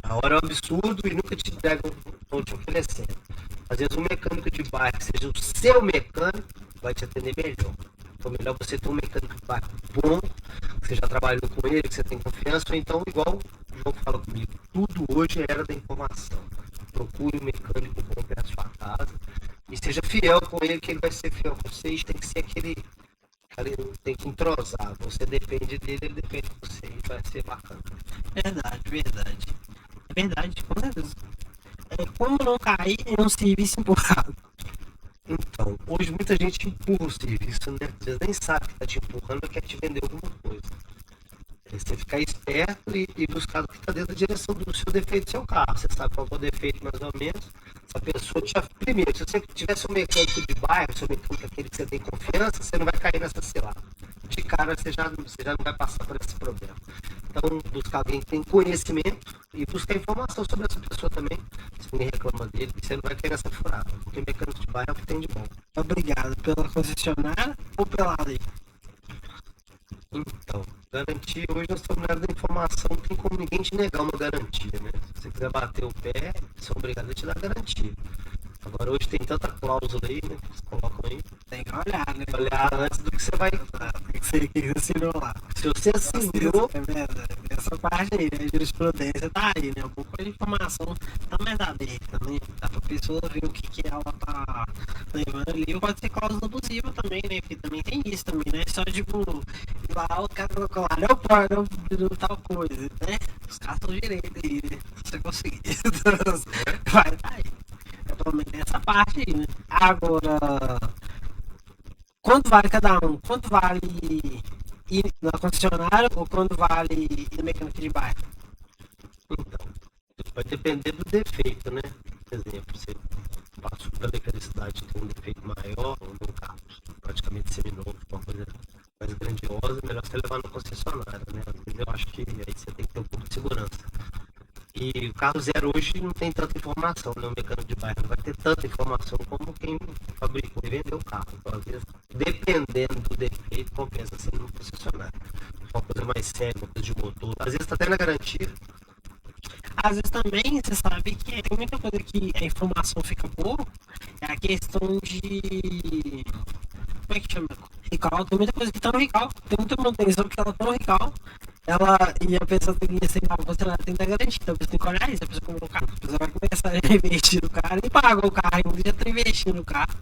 a hora é um absurdo e nunca te entregam ou te oferecendo. Às vezes um mecânico de bairro, que seja o seu mecânico, vai te atender melhor. Então melhor você ter um mecânico de bairro bom, que você já trabalhou com ele, que você tem confiança, ou então igual o João fala comigo, tudo hoje é era da informação. Procure um mecânico bom perto da sua casa e seja fiel com ele, que ele vai ser fiel com você. E tem que ser aquele tem que entrosar. Você depende dele, ele depende de você. E vai ser bacana. Verdade. É verdade, com certeza. Como não cair em um serviço empurrado? Então, hoje muita gente empurra o serviço, né? Às vezes nem sabe que está te empurrando ou quer te vender alguma coisa. Você ficar esperto e buscar o que está dentro da direção do seu defeito do seu carro. Você sabe qual é o defeito mais ou menos. Se a pessoa primeiro, se você tivesse um mecânico de bairro, seu mecânico aquele que você tem confiança, você não vai cair nessa cilada. De cara você já não vai passar por esse problema. Então, buscar alguém que tem conhecimento e buscar informação sobre essa pessoa também. Se ninguém reclama dele, você não vai cair nessa furada. Porque mecânico de bairro é o que tem de bom. Obrigado pela concessionária ou pela lei? Então, garantia, hoje nós estamos na área da informação, não tem como ninguém te negar uma garantia, né? Se você quiser bater o pé, são obrigados a te dar garantia. Agora hoje tem tanta cláusula aí, né? Que vocês colocam aí. Tem que olhar, né? Olhar antes do que você vai. Tem que ser que assinou lá. Se você assinou, É verdade. Essa parte aí, né? A jurisprudência tá aí, né? Um pouco de informação tá mais aberta, né? Dá pra pessoa ver o que ela tá levando ali. Ou pode ser cláusula abusiva também, né? Porque também tem isso também, né? Só tipo, ir lá, o cara colocou lá, não pode, não tal coisa, né? Os caras estão direito aí, né? Se você conseguir. Vai, tá aí. É pelo menos essa parte aí, né? Agora, quanto vale cada um? Quanto vale ir na concessionária ou quanto vale ir na mecânica de bairro? então, vai depender do defeito, né? Por exemplo, você passou pela felicidade tem um defeito maior, ou um carro praticamente seminovo, uma coisa mais grandiosa, melhor você levar no concessionário, né? Às vezes eu acho que aí você tem que ter um pouco de segurança. E o carro zero hoje não tem tanta informação, né? O mecânico de bairro não vai ter tanta informação como quem fabricou e vendeu o carro. Então, às vezes, dependendo do defeito, compensa ser no concessionário. Uma coisa mais séria, uma coisa de motor. Às vezes está até na garantia. Às vezes também você sabe que tem muita coisa que a informação fica boa, é a questão de. Como é que chama? Recall, tem muita coisa que tá no recall, tem muita manutenção que ela tá no recall. Ela e a pessoa tem que aceitar o funcionário, tem que dar garantia, então a pessoa tem que olhar isso, a pessoa comprou o carro, a pessoa vai começar a investir no carro e paga o carro ainda, já tá investindo no carro.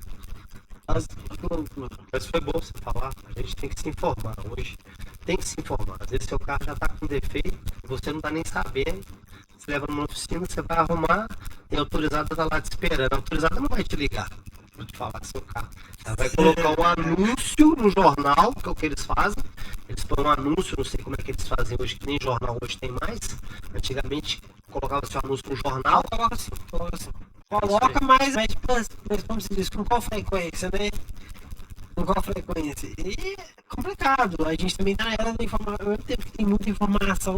Mas foi bom você falar, a gente tem que se informar hoje. Tem que se informar. Às vezes seu carro já está com defeito, você não está nem sabendo. Você leva numa oficina, você vai arrumar e a autorizada está lá te esperando. A autorizada não vai te ligar para te falar do seu carro. Ela vai colocar um anúncio no jornal, que é o que eles fazem. Eles põem um anúncio, não sei como é que eles fazem hoje, que nem jornal hoje tem mais. Antigamente colocava seu anúncio no jornal. Coloca assim, coloca assim. Coloca, mas como se diz, com qual frequência, né? Com qual frequência? E é complicado. A gente também tá na era da informação. Ao mesmo tempo que tem muita informação,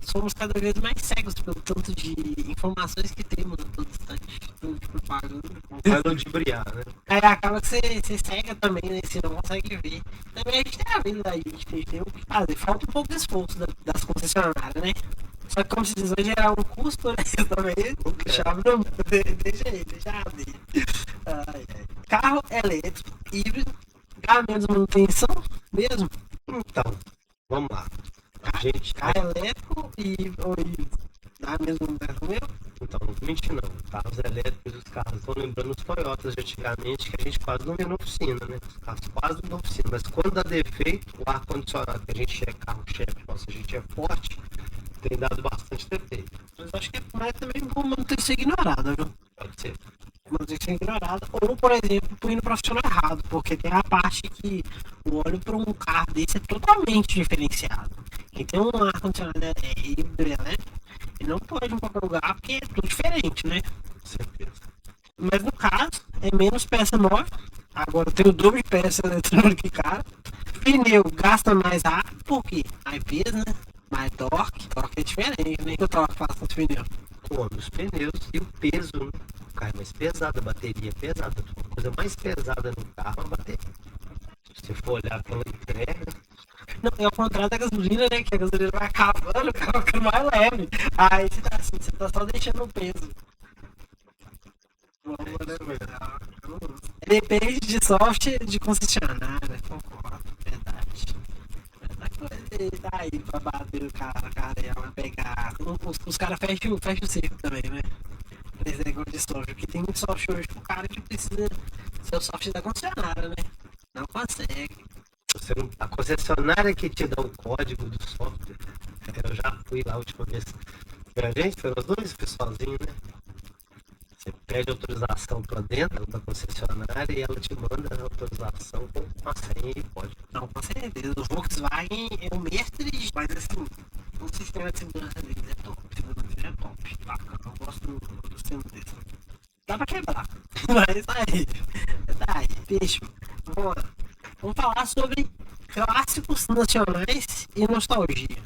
somos cada vez mais cegos pelo tanto de informações que temos a todo instante. Tudo propaganda. Vai ludibriar, né? Aí acaba que você cega também, né? Você não consegue ver. Também a gente tem a vida da gente, a gente tem o que fazer. Falta um pouco de esforço das concessionárias, né? Só que como se diz, vai gerar um custo, né? Também chave não deixa aí, deixa ali. Carro elétrico, híbrido, carro menos manutenção mesmo. Então, vamos lá. A gente. Carro elétrico e híbrido. Dá mesmo manutenção mesmo? Então, não vou mentir não. Carros elétricos, os carros estão lembrando os Toyotas de antigamente, que a gente quase não vê na oficina, né? Os carros quase não vê na oficina. Mas quando dá defeito, o ar-condicionado, que a gente é carro-chefe, nossa, a gente é forte, tem dado bastante defeito. Mas acho que é mais também bom manutenção ignorada, viu? Pode ser. Manutenção ignorada. Ou, por exemplo, põe no profissional errado, porque tem a parte que o óleo para um carro desse é totalmente diferenciado. Quem tem um ar-condicionado híbrido elétrico, ele não pode ir em qualquer lugar porque é tudo diferente, né? Com certeza. Mas no caso, é menos peça nova. Agora tem o dobro de peça eletrônica e cara. Pneu gasta mais ar, por quê? Mais peso, né? Mais torque. Torque é diferente, né? Que o torque faz com os pneus. Os pneus e o peso, né? O carro é mais pesado, a bateria é pesada. A coisa mais pesada no carro é a bateria. Se você for olhar pela entrega. Não, é o contrário da gasolina, né? Que a gasolina vai acabando, o carro fica mais leve. Aí você tá assim, você tá só deixando o peso. Depende de software de concessionária, concordo, verdade. Tá aí pra bater o cara, ela pegar. Os caras fecham o cerco também, né? Esse negócio de software, porque tem muito software hoje pro cara que precisa ser o software da concessionária, né? Não consegue. A concessionária que te dá o código do software, eu já fui lá a última vez. A gente foi os dois, pessoalzinho, né? Você pede autorização para dentro da concessionária e ela te manda a autorização com uma senha e código. Não, com certeza. O Volkswagen é o mestre, mas assim, o sistema de segurança deles é top. O sistema deles é top. Bacana, eu gosto do sistema deles. Dá pra quebrar, mas tá aí. Tá aí, fecho. Vamos falar sobre clássicos nacionais e nostalgia.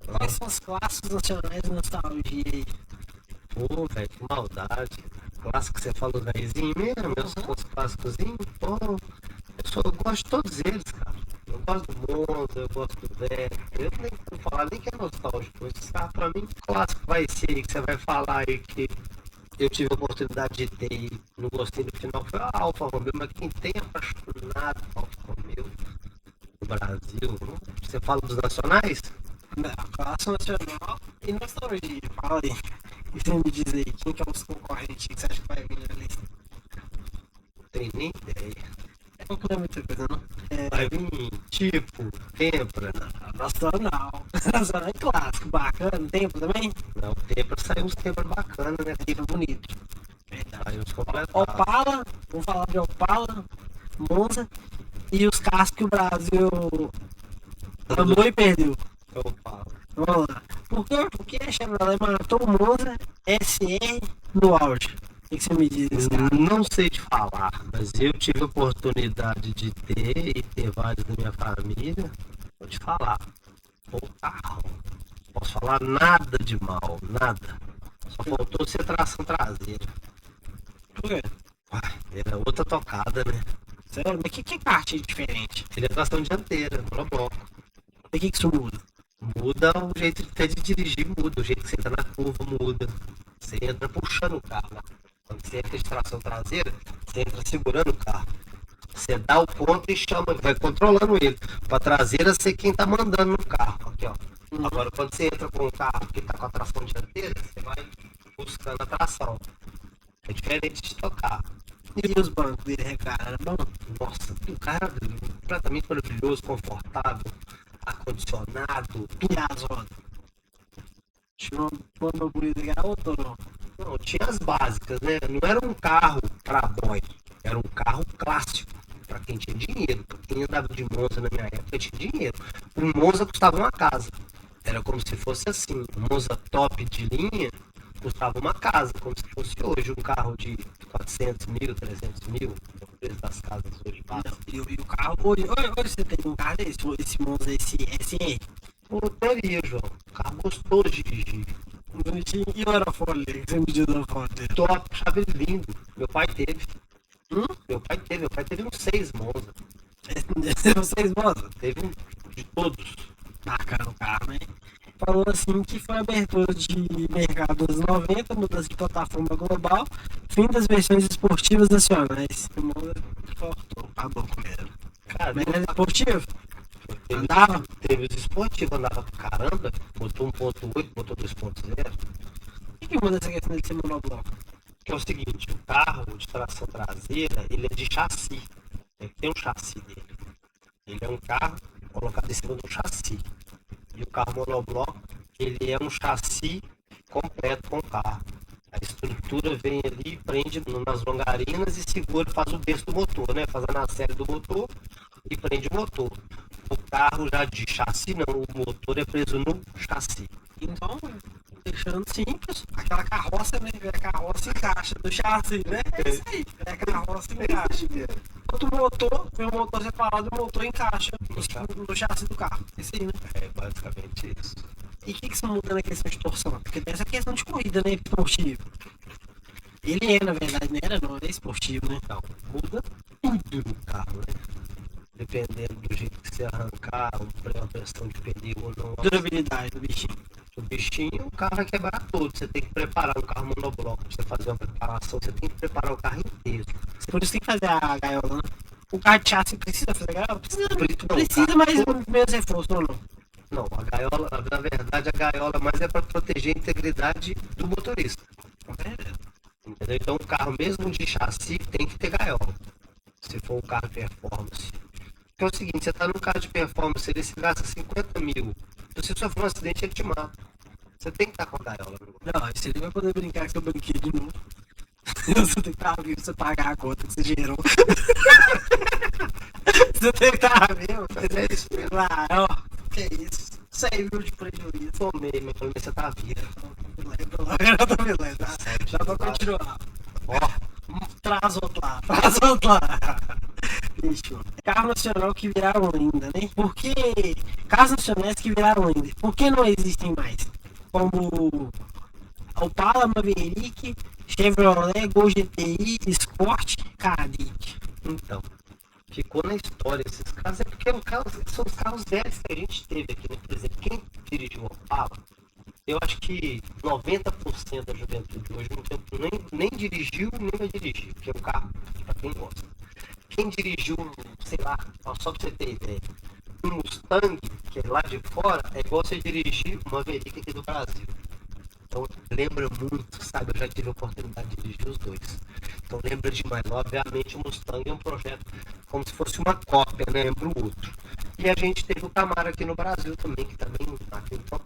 Quais são os clássicos nacionais e nostalgia aí? Pô, velho, que maldade. Clássico que você fala do velhozinho mesmo, eu sou os clássicozinhos, pô. Eu gosto de todos eles, cara. Eu gosto do Monza, eu gosto do Vectra. Eu nem vou falar nem que é nostálgico. Esse carro pra mim, clássico vai ser aí, que você vai falar aí que eu tive a oportunidade de ter e não gostei no final foi a Alfa Romeo, mas quem tem apaixonado por Alfa Romeo no Brasil, você fala dos nacionais? Não, classe nacional e nostalgia. Fala aí. E você me diz aí, quem que é os concorrentes que você acha que vai vir na lista? Não tenho nem ideia. Não é muita coisa, não? Vai vir tipo, Tempra. Nacional. Nacional é clássico, bacana. Tempo também? Não, Tempra saiu uns Tempra bacana, né? Tempo bonito. Verdade. Saiu uns completados. Opala, vamos falar de Opala, Monza e os carros que o Brasil amou e perdeu. Opa. Vamos lá. Por quê? Porque a Chevrolet matou o Monza SR no auge. O que você me diz, cara? Não sei te falar, mas eu tive a oportunidade de ter e ter vários da minha família. Vou te falar. O carro. Não posso falar nada de mal, nada. Só faltou ser tração traseira. Por quê? Uai, era outra tocada, né? Sério? Mas que parte é diferente? Ele é tração dianteira, monobloco. E o que isso muda? Muda o jeito até de dirigir, muda. O jeito que você entra na curva muda. Você entra puxando o carro. Né? Quando você entra de tração traseira, você entra segurando o carro. Você dá o ponto e chama, vai controlando ele. Para traseira, você quem tá mandando no carro. Aqui, ó. Agora, quando você entra com o carro que tá com a tração dianteira, você vai buscando a tração. É diferente de tocar. E os bancos dele, cara, era bom? Nossa, o carro era completamente maravilhoso, confortável, ar-condicionado, tudo. E as rodas? Tinha uma bonita que era outra ou não? Não, tinha as básicas, né? Não era um carro para boy, era um carro clássico, para quem tinha dinheiro. Pra quem andava de Monza na minha época tinha dinheiro. Um Monza custava uma casa. Era como se fosse assim, um Monza top de linha custava uma casa, como se fosse hoje um carro de 400 mil, 300 mil, o preço das casas hoje passa. E o carro, hoje você tem um carro desse, esse Monza, esse SR? Pô, teria, João. O carro gostoso de dirigir. Bonitinho. E o aerofólio dele? Você me pediu do aerofólio dele? Top, chave lindo. Meu pai teve. Meu pai teve uns 6 Monza. Vocês, moça? Teve um de todos. Bacana o carro, né? Falou assim que foi abertura de mercado dos 90, mudança de plataforma global, fim das versões esportivas nacionais. O Monza cortou, acabou com ele. Cara, Mas era esportivo? teve, Andava? teve os esportivos, andava pra caramba. Botou 1.8, botou 2.0. O que muda essa questão de ser monobloco? Que é o seguinte, o carro de tração traseira, ele é de chassi. Ele tem um chassi dele. Ele é um carro colocado em cima do chassi. E o carro monobloco, ele é um chassi completo com o carro. A estrutura vem ali, prende nas longarinas e segura, faz o berço do motor, né? Faz a nacelle do motor e prende o motor. O carro já de chassi não, o motor é preso no chassi. Então, deixando simples, aquela carroça, né? A carroça encaixa do chassi, né? É isso aí, a carroça encaixa. Outro motor, vem o motor separado e o motor encaixa no chassi do carro. Isso aí, né? É basicamente isso. E o que isso muda na questão de torção? Porque tem essa questão de corrida, né? Esportivo. Ele é, na verdade, não era, não, é esportivo, né? Então, muda tudo no carro, né? Dependendo do jeito que você arrancar, a pressão de pneu ou não. Durabilidade do bichinho. O bichinho, o carro vai quebrar todo. Você tem que preparar um carro monobloco. Pra você fazer uma preparação, você tem que preparar o carro inteiro. Por isso tem que fazer a gaiola, né? O carro de chassi precisa fazer a gaiola? Precisa, Não, mas menos reforço, não. Não, a gaiola, na verdade, a gaiola mais é para proteger a integridade do motorista. Entendeu? Então, o carro mesmo de chassi tem que ter gaiola. Se for um carro de performance. Porque é o seguinte, você está num carro de performance, ele se gasta 50 mil. Se você sofrer um acidente, ele te mata. Você tem que estar com a gaiola. Não, você nem vai poder brincar com o banquinho de novo. Você tem que estar vivo pra você pagar a conta que você gerou. Você tem que estar vivo. Mas é isso mesmo. Ah, ó, que isso. 100 mil de prejuízo. Tomei, mas pelo menos você tá vivo. Eu tô me lendo, tá? Já pra continuar. Ó, Traz outro lá. Bicho, carro nacional que viraram ainda, né? Por que carros nacionais que viraram ainda? Por que não existem mais? Como Opala, Maverick, Chevrolet, Gol GTI, Sport, Cadete. então. Ficou na história esses carros. É porque são os carros velhos que a gente teve aqui, né? Por exemplo, quem dirigiu o Opala, Eu acho que 90% da juventude hoje não tem, nem dirigiu, nem vai dirigir, porque é um carro para quem gosta. Quem dirigiu, sei lá, só pra você ter ideia, um Mustang, que é lá de fora, é igual você dirigir uma Maverick aqui do Brasil. Então lembra muito, sabe? Eu já tive a oportunidade de dirigir os dois. Então lembra demais. Obviamente o Mustang é um projeto como se fosse uma cópia, né? Lembra o outro. E a gente teve o Camaro aqui no Brasil também, que também tá. Então,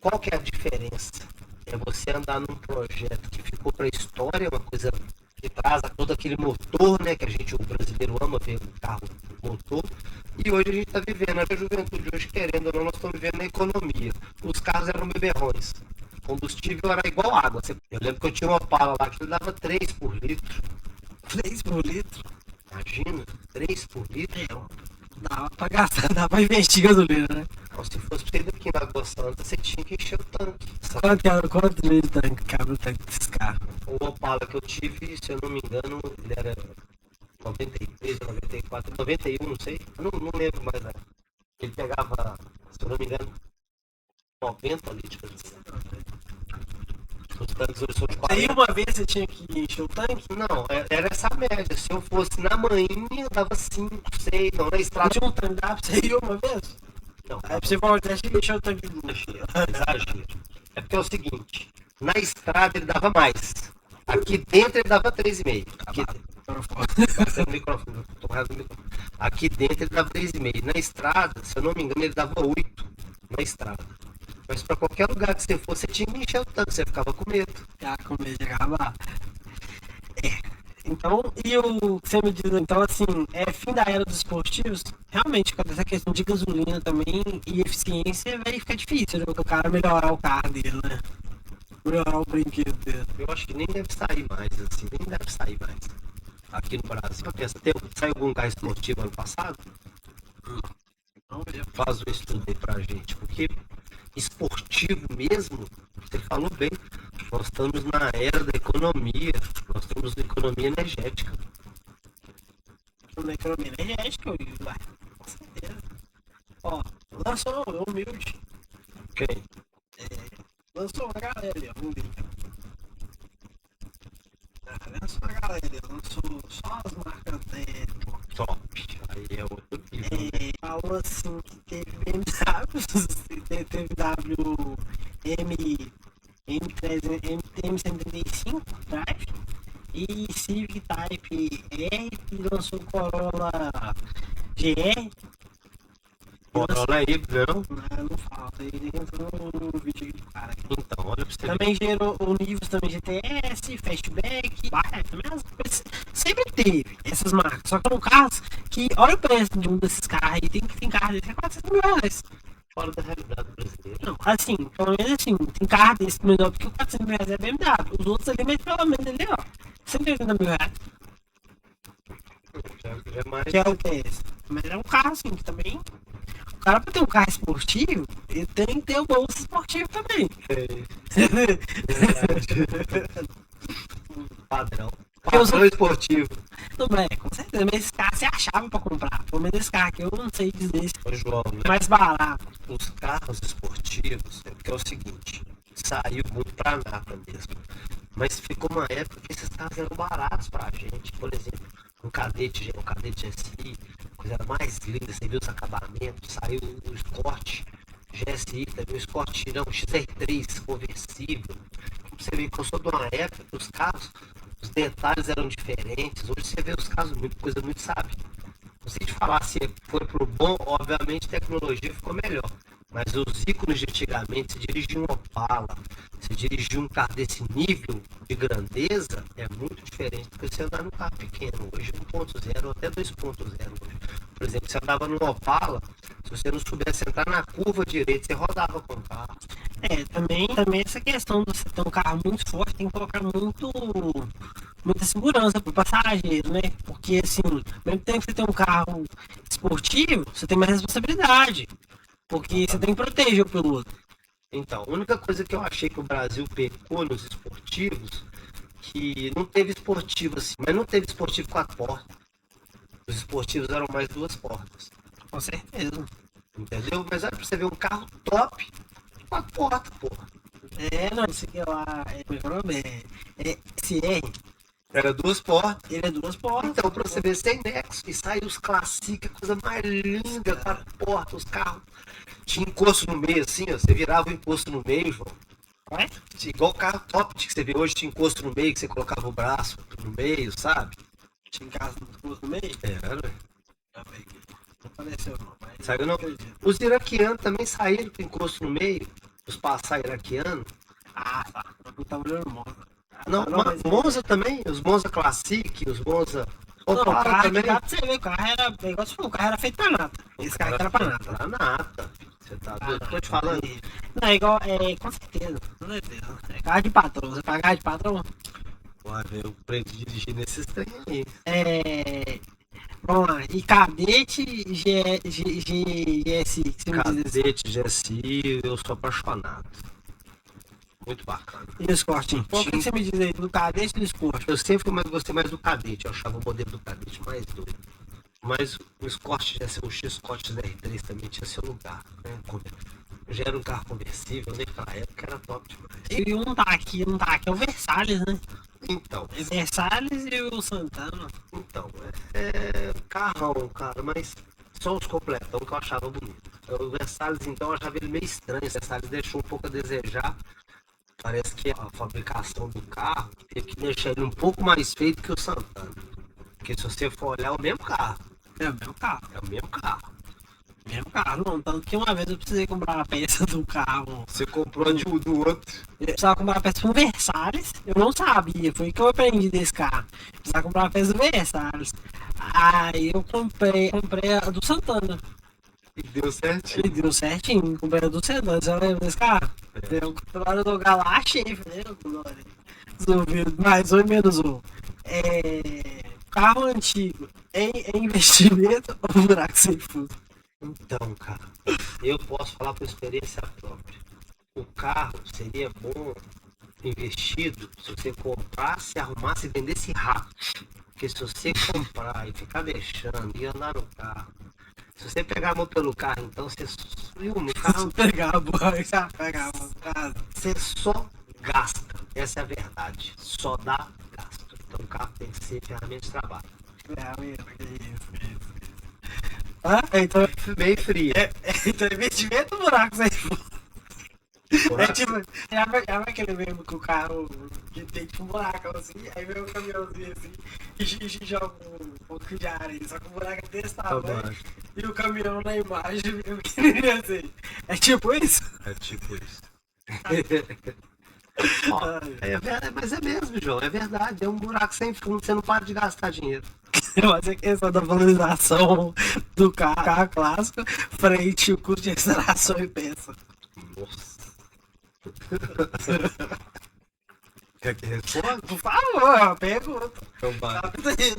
qual que é a diferença? É você andar num projeto que ficou para a história, uma coisa que traz todo aquele motor, né? Que a gente, o brasileiro, ama ver o carro motor. E hoje a gente está vivendo, a juventude hoje, querendo ou não, nós estamos vivendo na economia. Os carros eram beberrões. O combustível era igual água. Eu lembro que eu tinha uma Opala lá que ele dava 3 por litro. 3 por litro? Imagina, 3 por litro. Dava pra gastar, dava pra investir gasolina, né? Então, se fosse pra você ir daqui na Água Santa, você tinha que encher o tanque. Quanto de tanque cabe o tanque desses carros? O Opala que eu tive, se eu não me engano, ele era 93, 94, 91, não sei. Eu não lembro mais, né? Ele pegava, se eu não me engano, 90 litros. Os tanques hoje são de 40. Aí uma vez você tinha que encher o tanque? Não, era essa a média. Se eu fosse na manhinha, dava 5, 6, não, na estrada. Tinha um tanque, dava pra você ir uma vez? Não, Aí pra você voltar, tinha que encher o tanque de novo. exagero. É porque é o seguinte, na estrada ele dava mais. Aqui dentro ele dava 3,5. Aqui Aqui dentro ele dava 3,5. Na estrada, se eu não me engano, ele dava 8 na estrada. Mas para qualquer lugar que você fosse, você tinha que encher o tanque, você ficava com medo. Já com medo de acabar. Então, e o que você me diz, então, assim, é fim da era dos esportivos? Realmente, com essa questão de gasolina também e eficiência, vai ficar difícil, né? O cara melhorar o carro dele, né? Melhorar o brinquedo dele. Eu acho que nem deve sair mais, assim, nem deve sair mais. Aqui no Brasil, saiu algum carro esportivo ano passado? Faz um estudo aí pra gente, porque esportivo mesmo, você falou bem, nós estamos na era da economia, nós temos economia energética. Na economia energética, vai, com certeza. Ó, lançou humilde. Quem? Lançou uma galera ali, vamos ver. Lançou uma galera ali, lançou só as marcas Top. Aí é outro nível. Falou assim que teve BMW, teve W M135 Drive e Civic Type R e lançou o Corolla GR. Corolla híbrido, não falta, ele entrou no vídeo aqui do cara. Então, olha pra você também ver. Gerou o Nivus, também GTS, Fastback, sempre teve essas marcas. Só que são carros que, olha o preço de um desses carros aí, tem carro desse que é 400 mil reais. Fora da realidade brasileira. Não, assim, pelo menos assim, tem carro desse melhor porque o 400 mil reais é BMW. Os outros ali, mas pelo menos ele é, ó, 180 mil reais. Já é mais. Que é o TS. Mas é um carro assim que também. O cara, pra ter um carro esportivo, ele tem que ter o bolso esportivo também. Padrão. Padrão esportivo. Não, com certeza, mas esse carro você achava pra comprar. Pelo menos esse carro aqui eu não sei dizer. Ô, João, né? Mais barato. Os carros esportivos, é porque é o seguinte, saiu muito pra nada mesmo. Mas ficou uma época que esses carros eram baratos pra gente. Por exemplo, um Cadete GSI, coisa mais linda, você viu os acabamentos, saiu o Escort GSI, também o Escort Tirão XR3 conversível. Você vê que eu sou de uma época que os carros, os detalhes eram diferentes. Hoje você vê os carros, coisa muito sábia. Não sei te falar se foi pro bom, obviamente a tecnologia ficou melhor. Mas os ícones de antigamente, se dirigir um Opala, se dirigir um carro desse nível de grandeza, é muito diferente do que você andar num carro pequeno. Hoje 1.0 ou até 2.0 hoje. Por exemplo, você andava num Opala, se você não soubesse entrar na curva direita, você rodava com o carro. Também essa questão de você ter um carro muito forte, tem que colocar muita segurança pro passageiro, né? Porque assim, mesmo tempo que você tem um carro esportivo, você tem mais responsabilidade. Porque você tem que proteger o piloto. Então, a única coisa que eu achei que o Brasil pecou nos esportivos, que não teve esportivo assim, mas não teve esportivo 4 portas. Os esportivos eram mais 2 portas. Com certeza. Entendeu? Mas olha pra você ver um carro top, 4 portas, porra. Não, esse aqui lá, como é que é o nome? SR, Era duas portas. ele é duas portas. Então, pra você ver, sem nexo. E saiu os Classic, a coisa mais linda da porta, os carros. Tinha encosto no meio, assim, ó. Você virava o encosto no meio, João. Ué? Igual o carro top que você vê hoje, tinha encosto no meio, que você colocava o braço no meio, sabe? Tinha em casa no meio? Era. Não apareceu não, mas Saiu não. acredito. Os iraquianos também saíram com encosto no meio. Os passar iraquianos. Ah, tá. Eu tava olhando Monza. Não, mas Monza também. Os Monza Classic, os Monza. Não, o Opala carro também. de gato, você vê, o carro era, igual você falou, o carro era feito pra nata. Esse carro aqui era pra nata. Pra nata. Você tá doido? Tô te falando. Não, é igual, com certeza, com certeza. É carro de patrão, você pagar de patrão? Ué, eu aprendi a dirigir nesses trem aí. Vamos lá, e cadete GSI, que você me diz assim. Cadete, GSI, eu sou apaixonado. Muito bacana. E o Escortinho? Qual que você me diz aí, do cadete e do Escort? Eu sempre gostei mais do cadete. Eu achava o modelo do cadete mais doido. Mas o Escort o X-Scott R3 também tinha seu lugar. Né? Já era um carro conversível, naquela época era top demais. E um tá aqui, é o Versalhes, né? Então, É Versalhes e o Santana. Carrão, cara, mas só os completão que eu achava bonito. O Versalhes, então, eu achava ele meio estranho. O Versalhes deixou um pouco a desejar. Parece que a fabricação do carro teve que deixar ele um pouco mais feito que o Santana. Porque se você for olhar, é o mesmo carro. É o mesmo carro. É o mesmo carro. Mesmo carro, não. Tanto que uma vez eu precisei comprar uma peça do carro. Você comprou de um do outro. Eu precisava comprar uma peça pro Versalhes. Eu não sabia, foi que eu aprendi desse carro. Eu precisava comprar uma peça do Versalhes. Aí eu comprei a do Santana. E deu certinho. Ele deu certinho, comprei a do Santana. Você lembra desse carro? Eu comprei no lugar lá, achei, falei, glória. Resolvido, mais um e menos um. Carro antigo, em investimento ou buraco sem fundo? Então, cara, eu posso falar por experiência própria. O carro seria bom investido se você comprasse, arrumasse e vendesse rápido. Porque se você comprar e ficar deixando e andar no carro, se você pegar a mão pelo carro, então você no carro, você só gasta. Essa é a verdade. Só dá gasto. Então o carro tem que ser ferramenta de trabalho. Então, Bem fria. então investimento ou buraco sem fundo? Tipo, já vai aquele mesmo que o carro que tem tipo um buraco assim, aí vem um caminhãozinho assim e joga um pouco de areia, só que o buraco é desse tamanho e o caminhão na imagem fica pequenininho assim. É tipo isso? É tipo isso. Mas é mesmo, João, é verdade. É um buraco sem fundo, você não para de gastar dinheiro. Mas é questão da valorização do carro clássico frente ao custo de restauração e peça. Nossa. Quer que responda? Por favor, pergunta. Então vai. Tá aí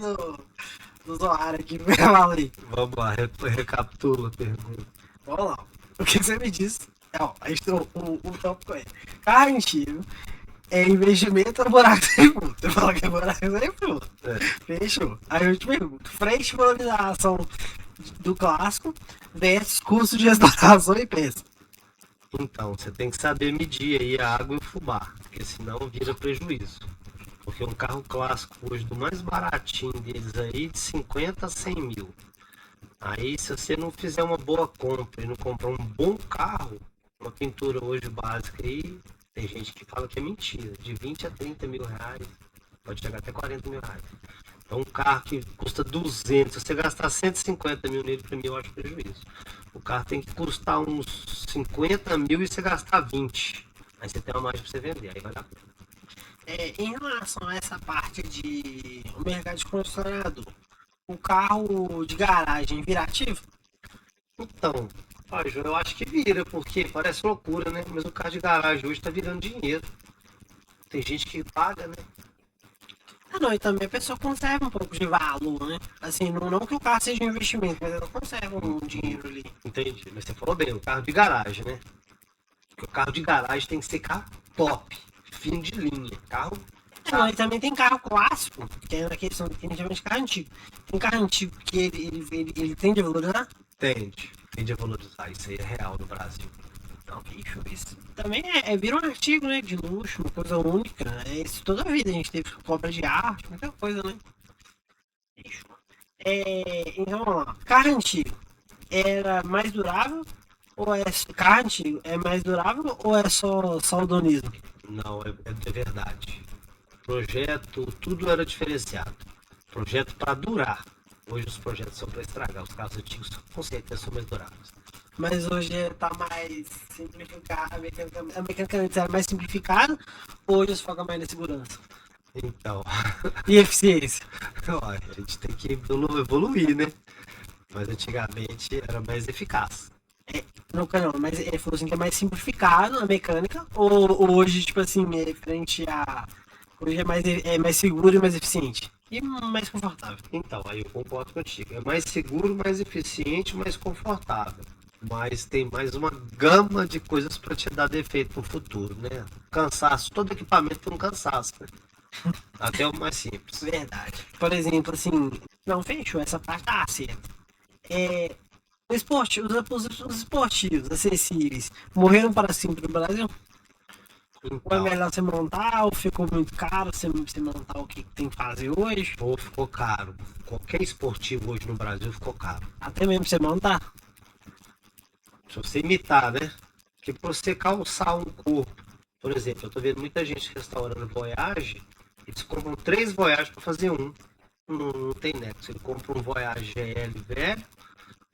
no Zohar aqui, fala aí. Vamos lá, recapitula a pergunta. Vamos lá. O que você me disse? Ó, a gente tem o tópico é carro antigo, investimento no buraco sem fundo. Você fala que é buraco sem fundo. Fechou. Aí eu te pergunto, frente de valorização do clássico versus custo de restauração e peça. Então, você tem que saber medir aí a água e o fubá, porque senão vira prejuízo. Porque um carro clássico hoje, do mais baratinho deles aí, de 50 a 100 mil. Aí, se você não fizer uma boa compra e não comprar um bom carro, uma pintura hoje básica aí, tem gente que fala que é mentira, de 20 a 30 mil reais, pode chegar até 40 mil reais. Então, um carro que custa 200, se você gastar 150 mil nele, para mim eu acho prejuízo. O carro tem que custar uns 50 mil e você gastar 20. Aí você tem uma margem para você vender, aí vai dar. Em relação a essa parte de o mercado de concessionário, o carro de garagem vira ativo? Então, eu acho que vira, porque parece loucura, né? Mas o carro de garagem hoje tá virando dinheiro. Tem gente que paga, né? Não, e também a pessoa conserva um pouco de valor, né? Assim, não que o carro seja um investimento, mas ela conserva um dinheiro ali. Entendi, mas você falou bem, o carro de garagem, né? Porque o carro de garagem tem que ser carro top, fim de linha, carro... Não, e também tem carro clássico, que é aquele que a gente chama de carro antigo. Tem carro antigo que ele tende a valorizar? Tende a valorizar, isso aí é real no Brasil. Não, bicho, isso também vira um artigo, né? De luxo, uma coisa única. É isso toda a vida. A gente teve obra de arte, muita coisa, né? Bicho. Então, vamos lá. Carro antigo era mais durável? Ou é carro antigo é mais durável ou é só saudonismo? Não, é de verdade. Projeto, tudo era diferenciado. Projeto para durar. Hoje os projetos são para estragar. Os carros antigos com certeza são mais duráveis. Mas hoje tá mais simplificado, a mecânica antes era mais simplificada, hoje se foca mais na segurança. Então, E eficiência. ó, a gente tem que evoluir, né? Mas antigamente era mais eficaz. Não, não, mas ele falou assim que é mais simplificado a mecânica, ou hoje, tipo assim, é frente a. Hoje é mais seguro e mais eficiente. E mais confortável. Então, aí eu concordo contigo. É mais seguro, mais eficiente, mais confortável. Mas tem mais uma gama de coisas para te dar defeito no futuro, né? Cansaço, todo equipamento tem um cansaço, né? Até o mais simples. Verdade. Por exemplo, assim, não fechou essa parte da certo. O esporte, os esportivos acessíveis morreram para sempre no Brasil? Ou é Então, melhor você montar, ou ficou muito caro você montar o que tem que fazer hoje? ou ficou caro. Qualquer esportivo hoje no Brasil ficou caro. Até mesmo você montar? Se você imitar, né? Porque para você calçar um corpo, por exemplo, eu tô vendo muita gente restaurando Voyage, eles compram 3 Voyage para fazer um. Não tem nexo. Ele compra um Voyage GL velho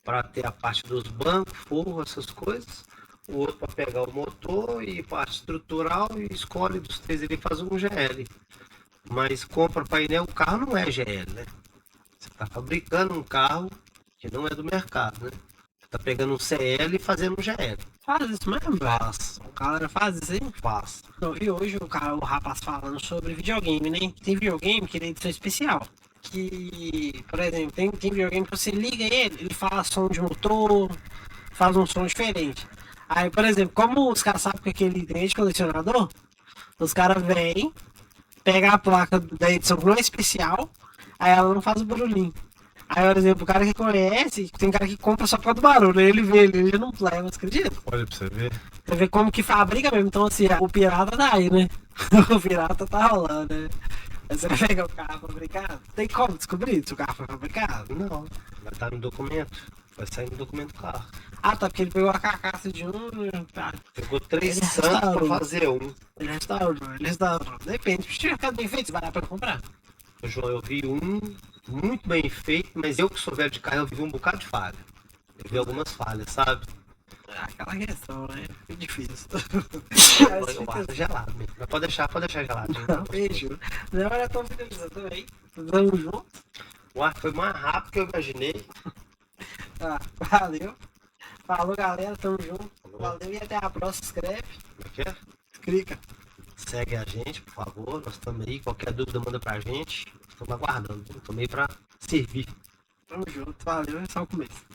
para ter a parte dos bancos, forro, essas coisas. O outro para pegar o motor e parte estrutural e escolhe dos 3 ele faz um GL. Mas compra painel, o carro não é GL, né? Você está fabricando um carro que não é do mercado, né? Você está pegando um CL e fazendo um GL. Faz isso mesmo, velho. Faz, O cara faz isso aí. faz. Não, e hoje o rapaz falando sobre videogame, né? Tem videogame que ele é edição especial. Que, por exemplo, tem videogame que você liga ele faz som de motor, faz um som diferente. Aí, por exemplo, como os caras sabem que aquele tem de colecionador, os caras vêm, pegam a placa da edição que não é especial, aí ela não faz o barulhinho. Aí, por exemplo, o cara que conhece, tem cara que compra só por causa do barulho, aí ele vê, ele não leva, você acredita? Olha pra você ver. Você vê como que fabrica mesmo. Então, assim, o pirata tá aí, né? O pirata tá rolando, né? Aí você vai pegar o carro fabricado. Tem como descobrir se o carro foi fabricado? Não, vai estar no documento. Vai sair no documento do carro. Ah, tá, porque ele pegou a carcaça de um. Tá. Pegou 3 Ele santos pra restaurou. fazer um. Ele restaurou. Depende, se tiver ficado bem feito, vai dar pra comprar. João, eu vi um muito bem feito, mas eu que sou velho de carro, eu vi um bocado de falha. Eu vi algumas falhas, sabe? Aquela questão, né? É difícil. Eu acho gelado mesmo. Mas pode deixar geladinho. Não, beijo. Não era tão finalizando também. Tamo junto. O ar foi mais rápido que eu imaginei. Tá, valeu. Falou, galera. Tamo junto. Falou. Valeu e até a próxima. Escreve. Como é que é? Clica. Segue a gente, por favor. Nós estamos aí. Qualquer dúvida, manda pra gente. Estamos aguardando. Estamos aí pra servir. Tamo junto. Valeu. É só o começo.